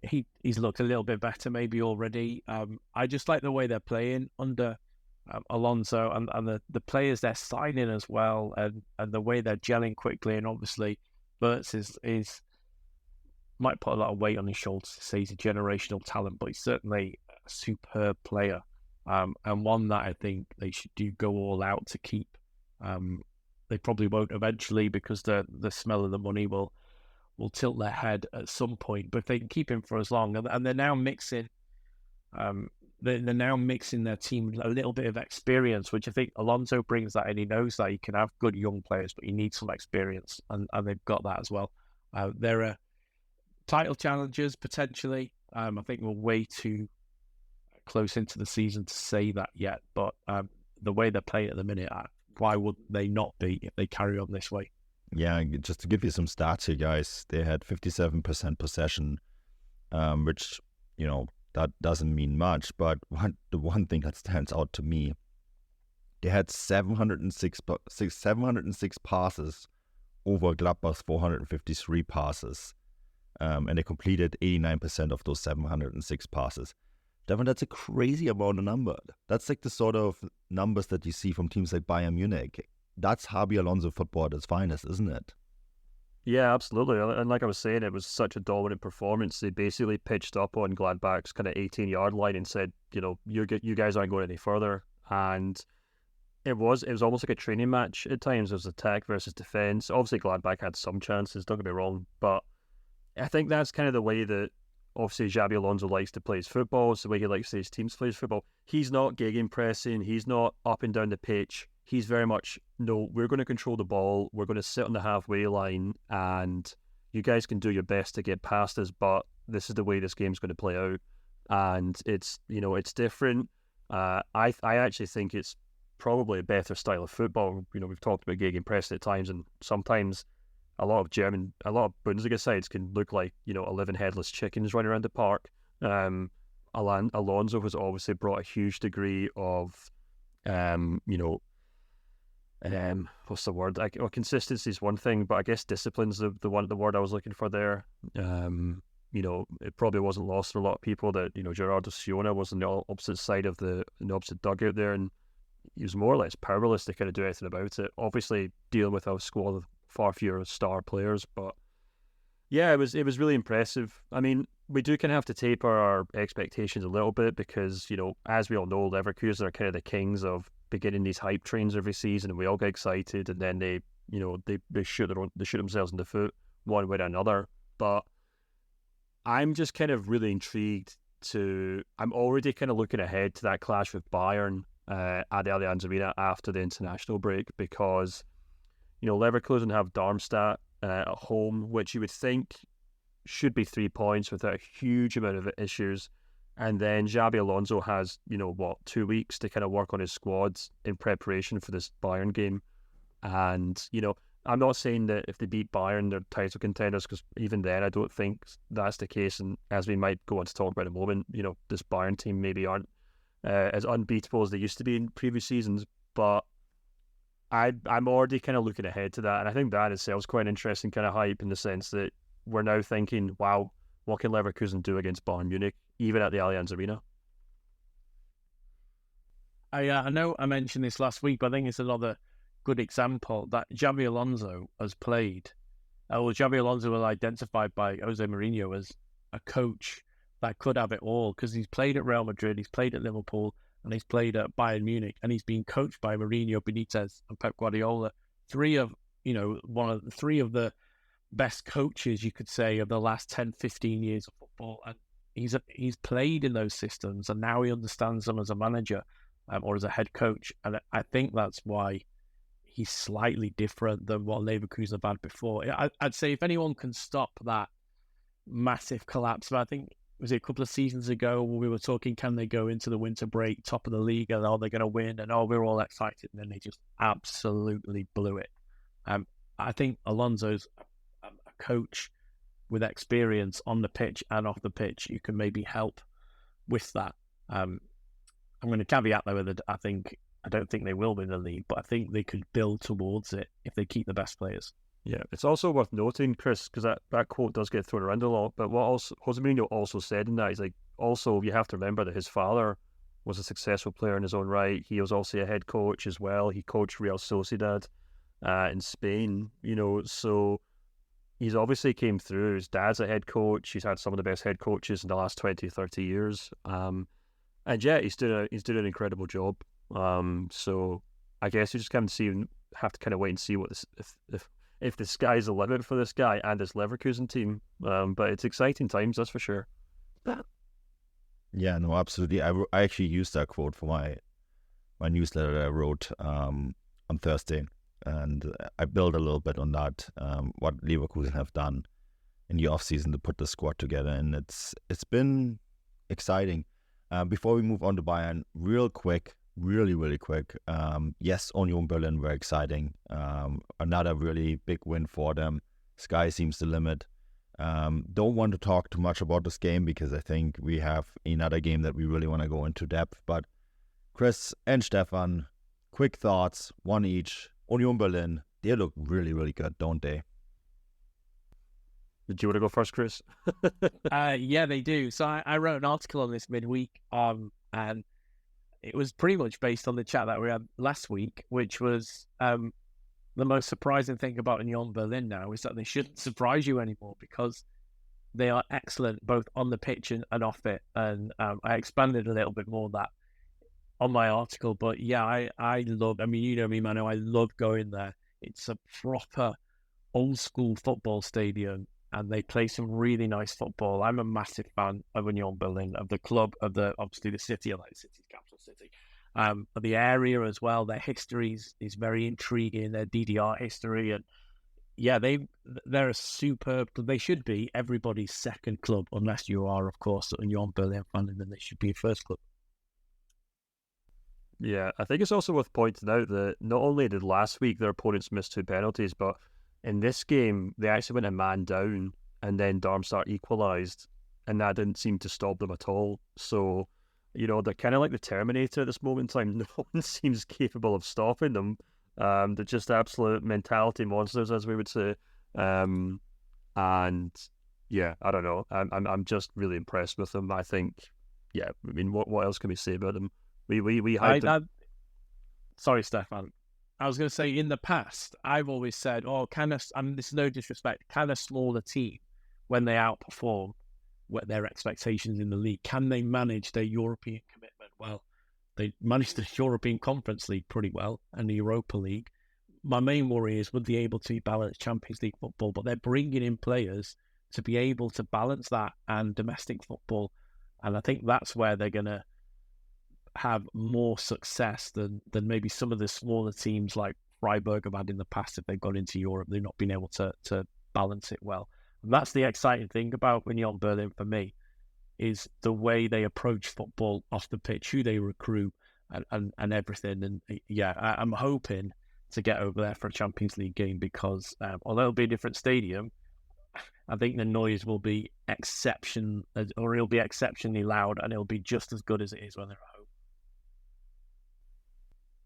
Speaker 4: he's looked a little bit better maybe already. I just like the way they're playing under Alonso and the players they're signing as well, and the way they're gelling quickly. And obviously Wirtz is might put a lot of weight on his shoulders to say he's a generational talent, but he's certainly a superb player, and one that I think they should go all out to keep. They probably won't eventually, because the smell of the money will tilt their head at some point. But if they can keep him for as long, and they're now mixing, they're now mixing their team a little bit of experience, which I think Alonso brings that, and he knows that he can have good young players, but he needs some experience, and they've got that as well. They're title challengers potentially. I think we're way too close into the season to say that yet, but the way they're playing at the minute, why would they not be if they carry on this way?
Speaker 3: Yeah, just to give you some stats here, guys, they had 57% possession, which, that doesn't mean much, but the one thing that stands out to me, they had 706 passes over Gladbach's 453 passes, and they completed 89% of those 706 passes. Devin, that's a crazy amount of number. That's like the sort of numbers that you see from teams like Bayern Munich. That's Xabi Alonso football at its finest, isn't it?
Speaker 5: Yeah, absolutely. And like I was saying, it was such a dominant performance. They basically pitched up on Gladbach's kind of 18-yard line and said, you guys aren't going any further. And it was almost like a training match at times. It was attack versus defense. Obviously, Gladbach had some chances, don't get me wrong. But I think that's kind of the way that, obviously, Xabi Alonso likes to play his football. It's the way he likes to see his teams play his football. He's not gegenpressing. He's not up and down the pitch. He's very much, no, we're going to control the ball. We're going to sit on the halfway line, and you guys can do your best to get past us, but this is the way this game's going to play out. And it's different. I actually think it's probably a better style of football. We've talked about gegenpressing at times, and sometimes a lot of Bundesliga sides can look like, 11 headless chickens running around the park. Alonso has obviously brought a huge degree of, what's the word? Consistency is one thing, but I guess discipline's the word I was looking for there. It probably wasn't lost on a lot of people that, Gerardo Siona was on the opposite side of the opposite dugout there, and he was more or less powerless to kind of do anything about it. Obviously, dealing with a squad of far fewer star players, but Yeah, it was really impressive. I mean, we do kind of have to taper our expectations a little bit because, as we all know, Leverkusen are kind of the kings of beginning these hype trains every season, and we all get excited, and then they shoot themselves in the foot one way or another. But I'm just kind of really intrigued I'm already kind of looking ahead to that clash with Bayern at the Allianz Arena after the international break because, Leverkusen have Darmstadt at home, which you would think should be 3 points without a huge amount of issues. And then Xabi Alonso has, 2 weeks to kind of work on his squads in preparation for this Bayern game. And, I'm not saying that if they beat Bayern, they're title contenders, because even then I don't think that's the case. And as we might go on to talk about in a moment, this Bayern team maybe aren't as unbeatable as they used to be in previous seasons. But I'm already kind of looking ahead to that. And I think that itself is quite an interesting kind of hype in the sense that we're now thinking, wow, what can Leverkusen do against Bayern Munich, even at the Allianz Arena?
Speaker 4: I know I mentioned this last week, but I think it's another good example that Xabi Alonso has played. Xabi Alonso was identified by Jose Mourinho as a coach that could have it all because he's played at Real Madrid, he's played at Liverpool, and he's played at Bayern Munich, and he's been coached by Mourinho, Benitez, and Pep Guardiola. Three of the best coaches, you could say, of the last 10, 15 years of football. And he's played in those systems, and now he understands them as a manager or as a head coach. And I think that's why he's slightly different than what Leverkusen have had before. I'd say if anyone can stop that massive collapse, but I think, was it a couple of seasons ago when we were talking, can they go into the winter break top of the league and they're going to win and we're all excited, and then they just absolutely blew it. I think Alonso's a coach with experience on the pitch and off the pitch. You can maybe help with that. I'm going to caveat though that I don't think they will win the league, but I think they could build towards it if they keep the best players.
Speaker 5: Yeah, it's also worth noting, Chris, because that quote does get thrown around a lot, but what Jose Mourinho also said in that is also you have to remember that his father was a successful player in his own right. He was also a head coach as well. He coached Real Sociedad in Spain, so he's obviously came through. His dad's a head coach. He's had some of the best head coaches in the last 20, 30 years. And yeah, he's doing an incredible job. So I guess you just have to kind of wait and see what if the sky's the limit for this guy and this Leverkusen team. But it's exciting times, that's for sure.
Speaker 3: Yeah, no, absolutely. I actually used that quote for my newsletter that I wrote on Thursday, and I built a little bit on that, what Leverkusen have done in the offseason to put the squad together, and it's been exciting. Before we move on to Bayern, real quick, really quick. Yes, Union Berlin were exciting. Another really big win for them. Sky seems the limit. Don't want to talk too much about this game because I think we have another game that we really want to go into depth. But Chris and Stefan, quick thoughts, one each. Union Berlin, they look really good, don't they?
Speaker 5: Did you want to go first, Chris?
Speaker 4: Yeah, they do. So I wrote an article on this midweek, and it was pretty much based on the chat that we had last week, which was the most surprising thing about Union Berlin now is that they shouldn't surprise you anymore because they are excellent both on the pitch and off it. And I expanded a little bit more on that on my article. But yeah, I love, you know me, Manu, I love going there. It's a proper old school football stadium, and they play some really nice football. I'm a massive fan of Union Berlin, of the club, obviously the city, I like the city's capital city, of the area as well. Their history is very intriguing, their DDR history, and yeah, they're a superb club. They should be everybody's second club, unless you are, of course, a Union Berlin fan, and then they should be a first club.
Speaker 5: Yeah, I think it's also worth pointing out that not only did last week their opponents miss 2 penalties, but in this game, they actually went a man down and then Darmstadt equalised, and that didn't seem to stop them at all. So, they're kind of like the Terminator at this moment in time. No one seems capable of stopping them. They're just absolute mentality monsters, as we would say. And yeah, I don't know. I'm just really impressed with them. I think, yeah, what else can we say about them? We hyped them.
Speaker 4: Sorry, Stefan. I was going to say, in the past, I've always said, this is no disrespect, can a smaller team when they outperform what their expectations in the league, can they manage their European commitment? Well, they managed the European Conference League pretty well and the Europa League. My main worry is, would they be able to balance Champions League football? But they're bringing in players to be able to balance that and domestic football. And I think that's where they're going to have more success than maybe some of the smaller teams like Freiburg have had in the past. If they've gone into Europe, they've not been able to balance it well. And that's the exciting thing about Union Berlin for me, is the way they approach football off the pitch, who they recruit, and everything. And yeah, I'm hoping to get over there for a Champions League game because although it'll be a different stadium, I think the noise will be exceptionally loud, and it'll be just as good as it is when they're at home.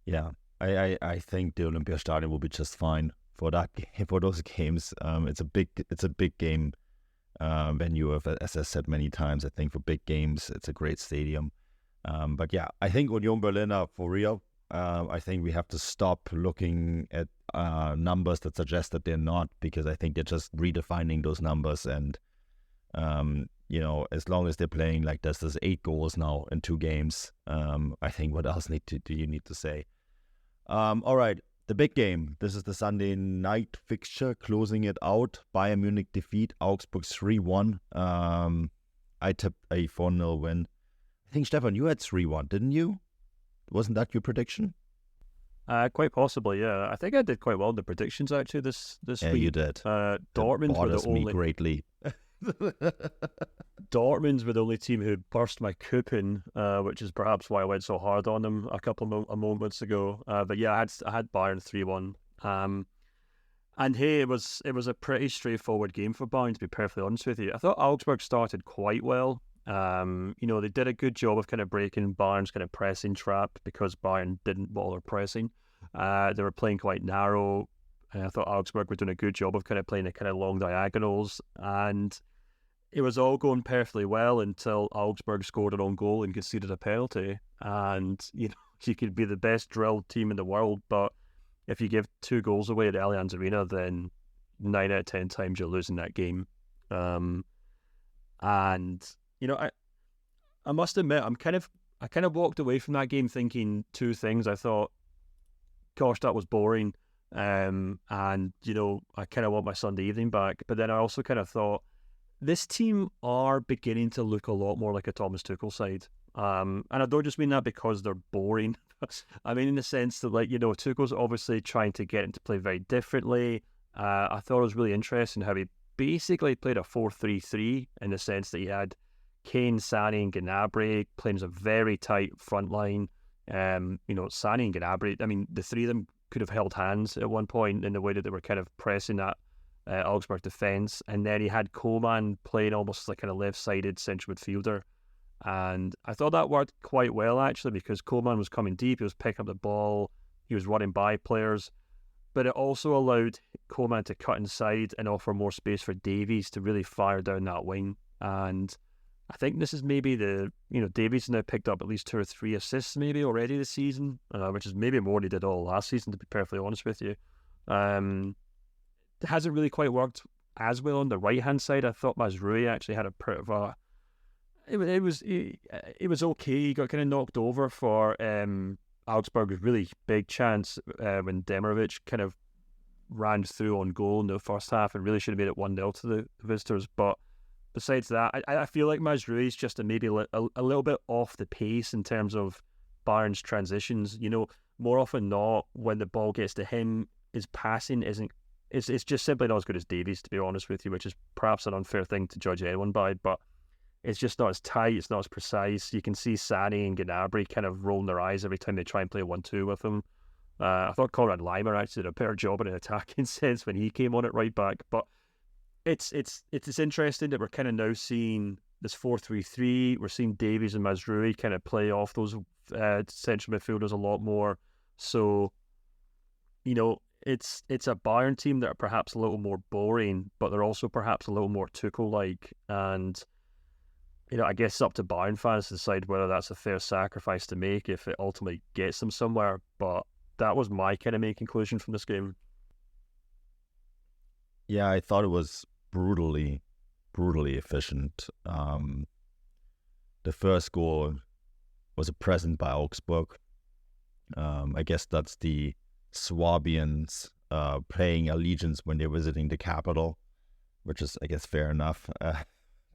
Speaker 3: Yeah, I think the Olympiastadion will be just fine for those games. It's a big game venue. As I said many times, I think for big games it's a great stadium. But yeah, I think Union Berlin are for real. I think we have to stop looking at numbers that suggest that they're not, because I think they're just redefining those numbers. And as long as they're playing like this, there's 8 goals now in 2 games. I think what else do you need to say? All right, the big game. This is the Sunday night fixture, closing it out. Bayern Munich defeat Augsburg 3-1. I tipped a 4-0 win. I think, Stefan, you had 3-1, didn't you? Wasn't that your prediction?
Speaker 5: Quite possibly, yeah. I think I did quite well in the predictions actually this week.
Speaker 3: Yeah, you did.
Speaker 5: Dortmund were the only...
Speaker 3: me greatly.
Speaker 5: Dortmund were the only team who burst my coupon, which is perhaps why I went so hard on them a couple of moments ago. But yeah, I had Bayern 3-1. And hey, it was a pretty straightforward game for Bayern, to be perfectly honest with you. I thought Augsburg started quite well. They did a good job of kind of breaking Bayern's kind of pressing trap because Bayern didn't bother pressing. They were playing quite narrow. I thought Augsburg were doing a good job of kind of playing the kind of long diagonals, and it was all going perfectly well until Augsburg scored an own goal and conceded a penalty. And you could be the best drilled team in the world, but if you give 2 goals away at the Allianz Arena, then 9 out of 10 times you're losing that game. I must admit, I kind of walked away from that game thinking 2 things. I thought, gosh, that was boring. And I kind of want my Sunday evening back. But then I also kind of thought, this team are beginning to look a lot more like a Thomas Tuchel side. And I don't just mean that because they're boring. I mean in the sense that, Tuchel's obviously trying to get him to play very differently. I thought it was really interesting how he basically played a 4-3-3 in the sense that he had Kane, Sané and Gnabry playing as a very tight front line. Sané and Gnabry, I mean, the 3 of them could have held hands at one point in the way that they were kind of pressing that Augsburg defence. And then he had Coman playing almost like kind of left-sided central midfielder. And I thought that worked quite well, actually, because Coman was coming deep, he was picking up the ball, he was running by players. But it also allowed Coman to cut inside and offer more space for Davies to really fire down that wing. And I think this is maybe Davies now picked up at least 2 or 3 assists maybe already this season, which is maybe more than he did all last season, to be perfectly honest with you. It hasn't really quite worked as well on the right-hand side. I thought Mazraoui actually had a bit of a... It was okay. He got kind of knocked over for Augsburg's really big chance when Demirovic kind of ran through on goal in the first half and really should have made it 1-0 to the visitors. But besides that, I feel like Mazraoui is just maybe a little bit off the pace in terms of Bayern's transitions. More often than not, when the ball gets to him, his passing it's just simply not as good as Davies, to be honest with you, which is perhaps an unfair thing to judge anyone by, but it's just not as tight, it's not as precise. You can see Sané and Gnabry kind of rolling their eyes every time they try and play 1-2 with him. I thought Konrad Laimer actually did a better job in an attacking sense when he came on at right back, but it's interesting that we're kind of now seeing this 4-3-3. We're seeing Davies and Mazraoui kind of play off those central midfielders a lot more. So, it's a Bayern team that are perhaps a little more boring, but they're also perhaps a little more Tuchel-like. And, I guess it's up to Bayern fans to decide whether that's a fair sacrifice to make if it ultimately gets them somewhere. But that was my kind of main conclusion from this game.
Speaker 3: Yeah, I thought it was brutally brutally efficient. The first goal was a present by Augsburg. I guess that's the Swabians paying allegiance when they're visiting the capital, which is, I guess, fair enough.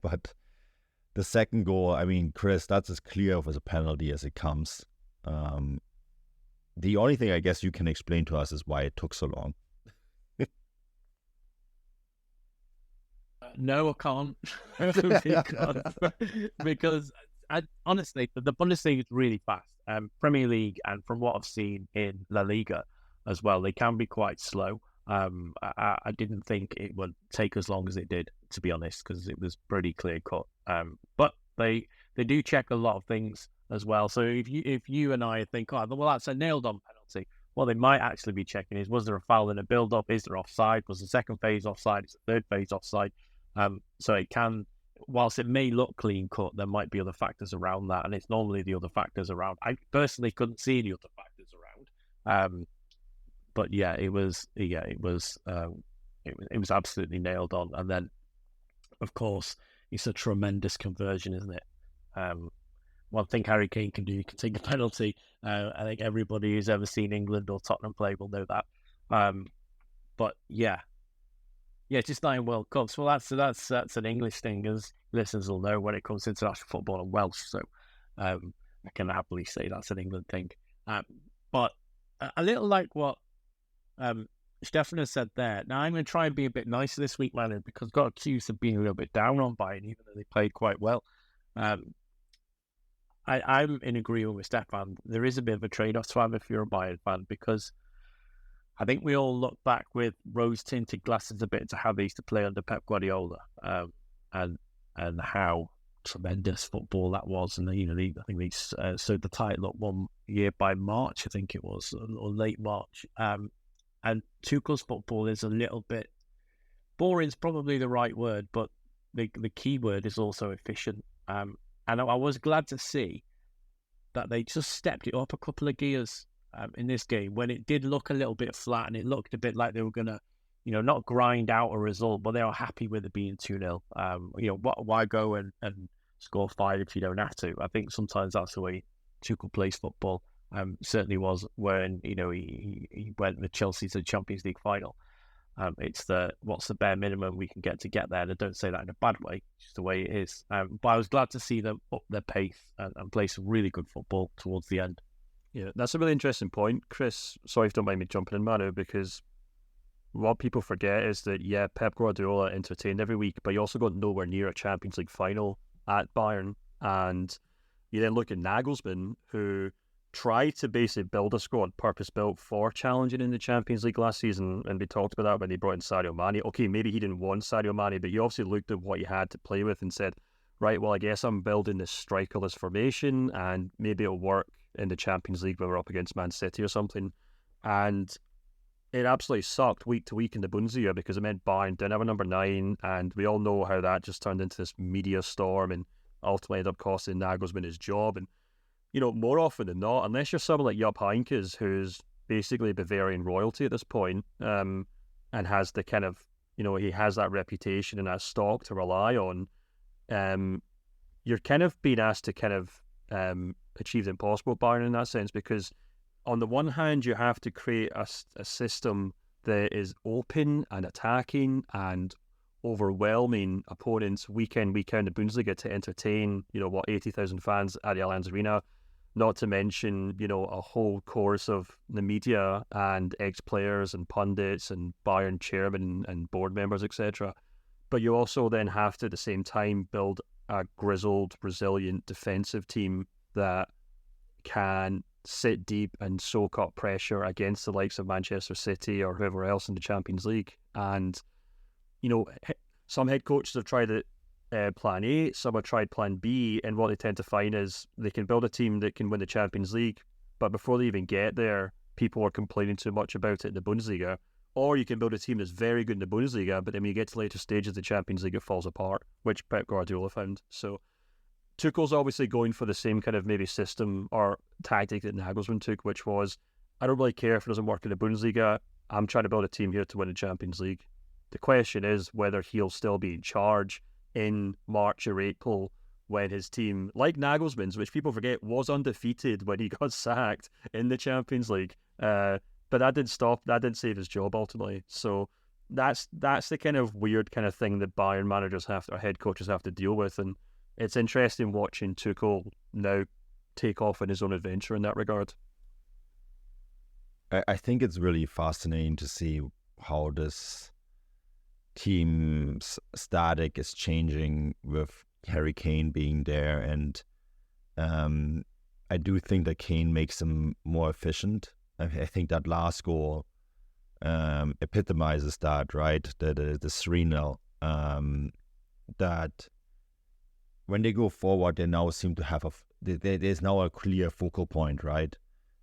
Speaker 3: But the second goal, I mean, Chris, that's as clear of as a penalty as it comes. The only thing I guess you can explain to us is why it took so long.
Speaker 4: No, I can't. because honestly, the Bundesliga is really fast. Premier League, and from what I've seen in La Liga as well, they can be quite slow. I didn't think it would take as long as it did, to be honest, because it was pretty clear cut. But they do check a lot of things as well. So if you and I think, oh, well, that's a nailed on penalty, what they might actually be checking is, was there a foul in a build up? Is there offside? Was the second phase offside? Is the third phase offside? So it can, whilst it may look clean cut, there might be other factors around that, and it's normally the other factors around. I personally couldn't see the other factors around. But yeah, it was absolutely nailed on. And then, of course, it's a tremendous conversion, isn't it? One thing Harry Kane can do, he can take a penalty. I think everybody who's ever seen England or Tottenham play will know that. But yeah, just 9 World Cups. Well, that's an English thing, as listeners will know when it comes to international football and Welsh. So I can happily say that's an England thing. But a little like what Stefan has said there. Now, I'm going to try and be a bit nicer this week, Manu, because I got accused of being a little bit down on Bayern, even though they played quite well. I'm in agreement with Stefan. There is a bit of a trade-off to have if you're a Bayern fan, because I think we all look back with rose-tinted glasses a bit to how they used to play under Pep Guardiola, and how tremendous football that was. And I think they sewed the title up one year by March, I think it was, or late March. And Tuchel's football is a little bit boring. Is probably the right word, but the key word is also efficient. And I was glad to see that they just stepped it up a couple of gears in this game when it did look a little bit flat, and it looked a bit like they were going to, not grind out a result, but they are happy with it being 2-0. Why go and score 5 if you don't have to? I think sometimes that's the way Tuchel plays football. Certainly was when he went with Chelsea to the Champions League final. It's what's the bare minimum we can get there, and I don't say that in a bad way, just the way it is. But I was glad to see them up their pace and play some really good football towards the end.
Speaker 5: Yeah, that's a really interesting point, Chris. Sorry if you don't mind me jumping in, Manu, because what people forget is that, Pep Guardiola entertained every week, but he also got nowhere near a Champions League final at Bayern. And you then look at Nagelsmann, who tried to basically build a squad purpose-built for challenging in the Champions League last season, and we talked about that when they brought in Sadio Mane. Okay, maybe he didn't want Sadio Mane, but he obviously looked at what he had to play with and said, right, well, I guess I'm building this strikerless formation, and maybe it'll work in the Champions League when we're up against Man City or something. And it absolutely sucked week to week in the Bundesliga, because it meant Bayern didn't have a number 9, and we all know how that just turned into this media storm and ultimately ended up costing Nagelsmann his job. And more often than not, unless you're someone like Jupp Heynckes, who's basically Bavarian royalty at this point, and has the kind of, he has that reputation and that stock to rely on, you're kind of being asked to kind of achieve the impossible, Bayern, in that sense, because on the one hand, you have to create a system that is open and attacking and overwhelming opponents week in, week out in the Bundesliga to entertain, 80,000 fans at the Allianz Arena. Not to mention, a whole course of the media and ex-players and pundits and Bayern chairmen and board members, etc. But you also then have to, at the same time, build a grizzled, resilient defensive team that can sit deep and soak up pressure against the likes of Manchester City or whoever else in the Champions League. And, some head coaches have tried it. Plan A, some have tried plan B, and what they tend to find is they can build a team that can win the Champions League, but before they even get there, people are complaining too much about it in the Bundesliga. Or you can build a team that's very good in the Bundesliga, but then when you get to later stages of the Champions League, it falls apart, which Pep Guardiola found. So Tuchel's obviously going for the same kind of maybe system or tactic that Nagelsmann took, which was, I don't really care if it doesn't work in the Bundesliga, I'm trying to build a team here to win the Champions League. The question is whether he'll still be in charge in March or April when his team, like Nagelsmann's, which people forget, was undefeated when he got sacked in the Champions League. But that didn't save his job ultimately. So that's the kind of weird kind of thing that Bayern managers or head coaches have to deal with. And it's interesting watching Tuchel now take off in his own adventure in that regard.
Speaker 3: I think it's really fascinating to see how this team's static is changing with Harry Kane being there, and I do think that Kane makes them more efficient. I think that last goal epitomizes that, right? The 3-0. That when they go forward, they now seem to have there's now a clear focal point, right?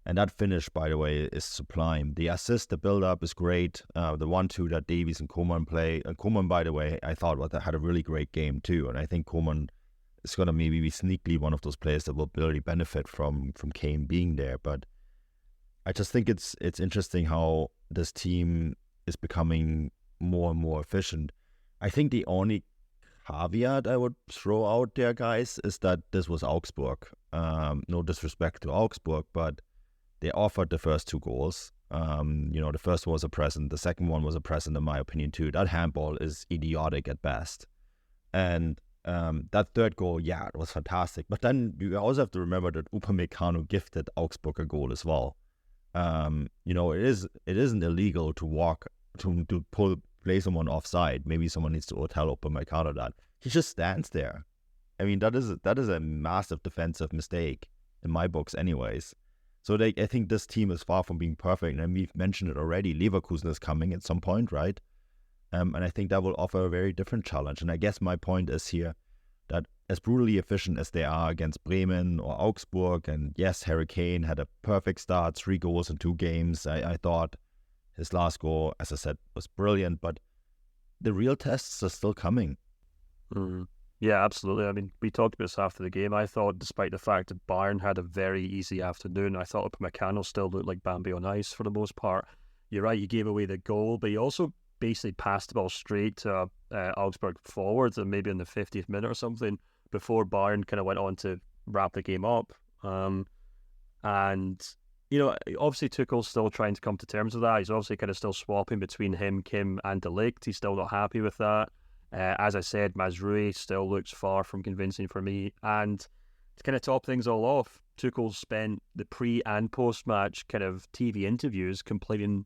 Speaker 3: And that finish, by the way, is sublime. The assist, the build-up is great. The 1-2 that Davies and Koeman play. And Koeman, by the way, I thought had a really great game too. And I think Koeman is going to maybe be sneakily one of those players that will really benefit from Kane being there. But I just think it's interesting how this team is becoming more and more efficient. I think the only caveat I would throw out there, guys, is that this was Augsburg. No disrespect to Augsburg, but they offered the first 2 goals. The first one was a present. The second one was a present, in my opinion, too. That handball is idiotic at best. And that third goal, yeah, it was fantastic. But then you also have to remember that Upamecano gifted Augsburg a goal as well. It isn't illegal to play someone offside. Maybe someone needs to tell Upamecano that. He just stands there. I mean, that is a massive defensive mistake in my books anyways. So I think this team is far from being perfect, and we've mentioned it already. Leverkusen is coming at some point, right? And I think that will offer a very different challenge. And I guess my point is here that as brutally efficient as they are against Bremen or Augsburg, and yes, Harry Kane had a perfect start, 3 goals in 2 games. I thought his last goal, as I said, was brilliant, but the real tests are still coming.
Speaker 5: Yeah, absolutely. I mean, we talked about this after the game. I thought, despite the fact that Bayern had a very easy afternoon, I thought Upamecano still looked like Bambi on ice for the most part. You're right, he gave away the goal, but he also basically passed the ball straight to Augsburg forwards, and maybe in the 50th minute or something, before Bayern kind of went on to wrap the game up. And, obviously Tuchel's still trying to come to terms with that. He's obviously kind of still swapping between him, Kim, and De Ligt. He's still not happy with that. As I said, Mazraoui still looks far from convincing for me. And to kind of top things all off, Tuchel spent the pre- and post-match kind of TV interviews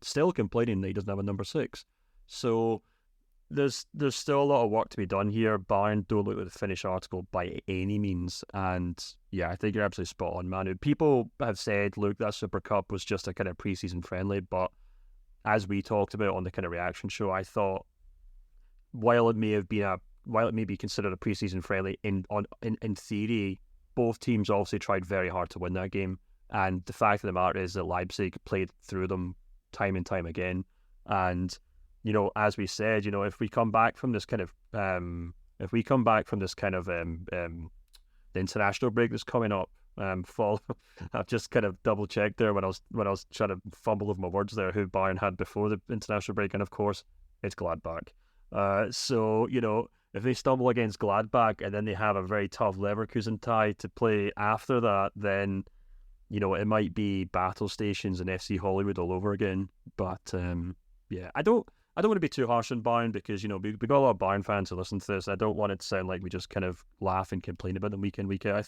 Speaker 5: still complaining that he doesn't have a number 6. So there's still a lot of work to be done here. Bayern don't look like the finished article by any means. And yeah, I think you're absolutely spot on, Manu. People have said, look, that Super Cup was just a kind of pre-season friendly. But as we talked about on the kind of reaction show, I thought, while it may be considered a preseason friendly, in theory, both teams obviously tried very hard to win that game. And the fact of the matter is that Leipzig played through them time and time again. And as we said, if we come back from this kind of the international break that's coming up, I've just kind of double checked there when I was trying to fumble with my words there, who Bayern had before the international break, and of course it's Gladbach. So if they stumble against Gladbach and then they have a very tough Leverkusen tie to play after that, then it might be battle stations and FC Hollywood all over again. But yeah, I don't want to be too harsh on Bayern, because we got a lot of Bayern fans who listen to this. I don't want it to sound like we just kind of laugh and complain about them week in, week out.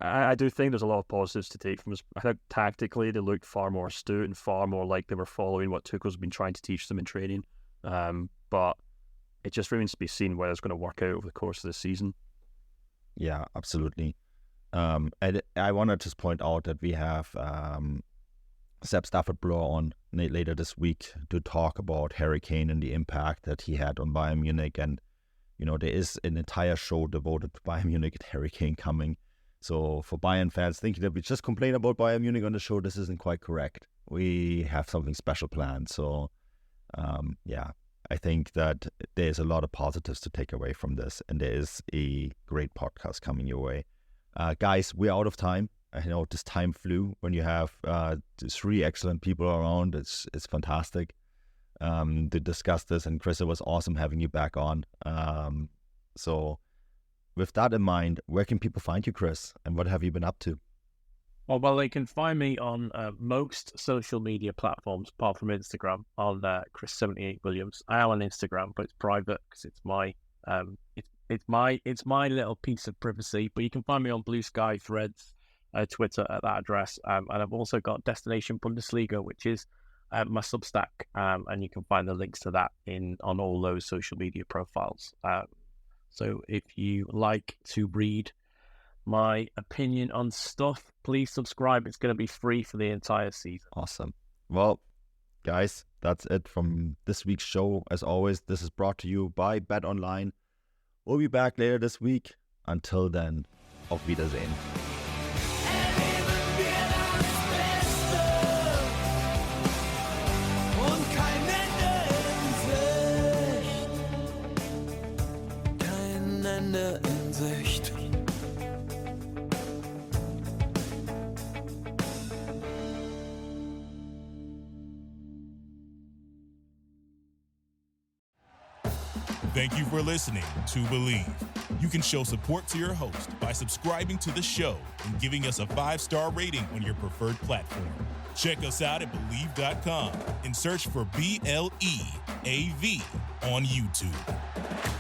Speaker 5: I do think there's a lot of positives to take from this. I think tactically they looked far more astute and far more like they were following what Tuchel's been trying to teach them in training. But it just remains to be seen whether it's going to work out over the course of the season.
Speaker 3: Yeah, absolutely. And I want to just point out that we have Sepp Stafford-Bloor on later this week to talk about Harry Kane and the impact that he had on Bayern Munich. And, there is an entire show devoted to Bayern Munich and Harry Kane coming. So for Bayern fans thinking that we just complain about Bayern Munich on the show, this isn't quite correct. We have something special planned. So, yeah, I think that there's a lot of positives to take away from this, and there is a great podcast coming your way. Guys, we're out of time. I know this time flew when you have 3 excellent people around. It's fantastic to discuss this, and Chris, it was awesome having you back on. So with that in mind, where can people find you, Chris? And what have you been up to?
Speaker 4: Well, they can find me on most social media platforms, apart from Instagram, on Chris78Williams. I am on Instagram, but it's private because it's my it's my little piece of privacy. But you can find me on Blue Sky, Threads, Twitter at that address, and I've also got Destination Bundesliga, which is my Substack, and you can find the links to that on all those social media profiles. So if you like to read my opinion on stuff, please subscribe. It's going to be free for the entire season.
Speaker 3: Awesome. Well, guys, that's it from this week's show. As always, this is brought to you by Bet Online. We'll be back later this week. Until then, auf Wiedersehen.
Speaker 2: In Sicht.
Speaker 1: Thank you for listening to Believe. You can show support to your host by subscribing to the show and giving us a 5-star rating on your preferred platform. Check us out at Believe.com and search for BLEAV on YouTube.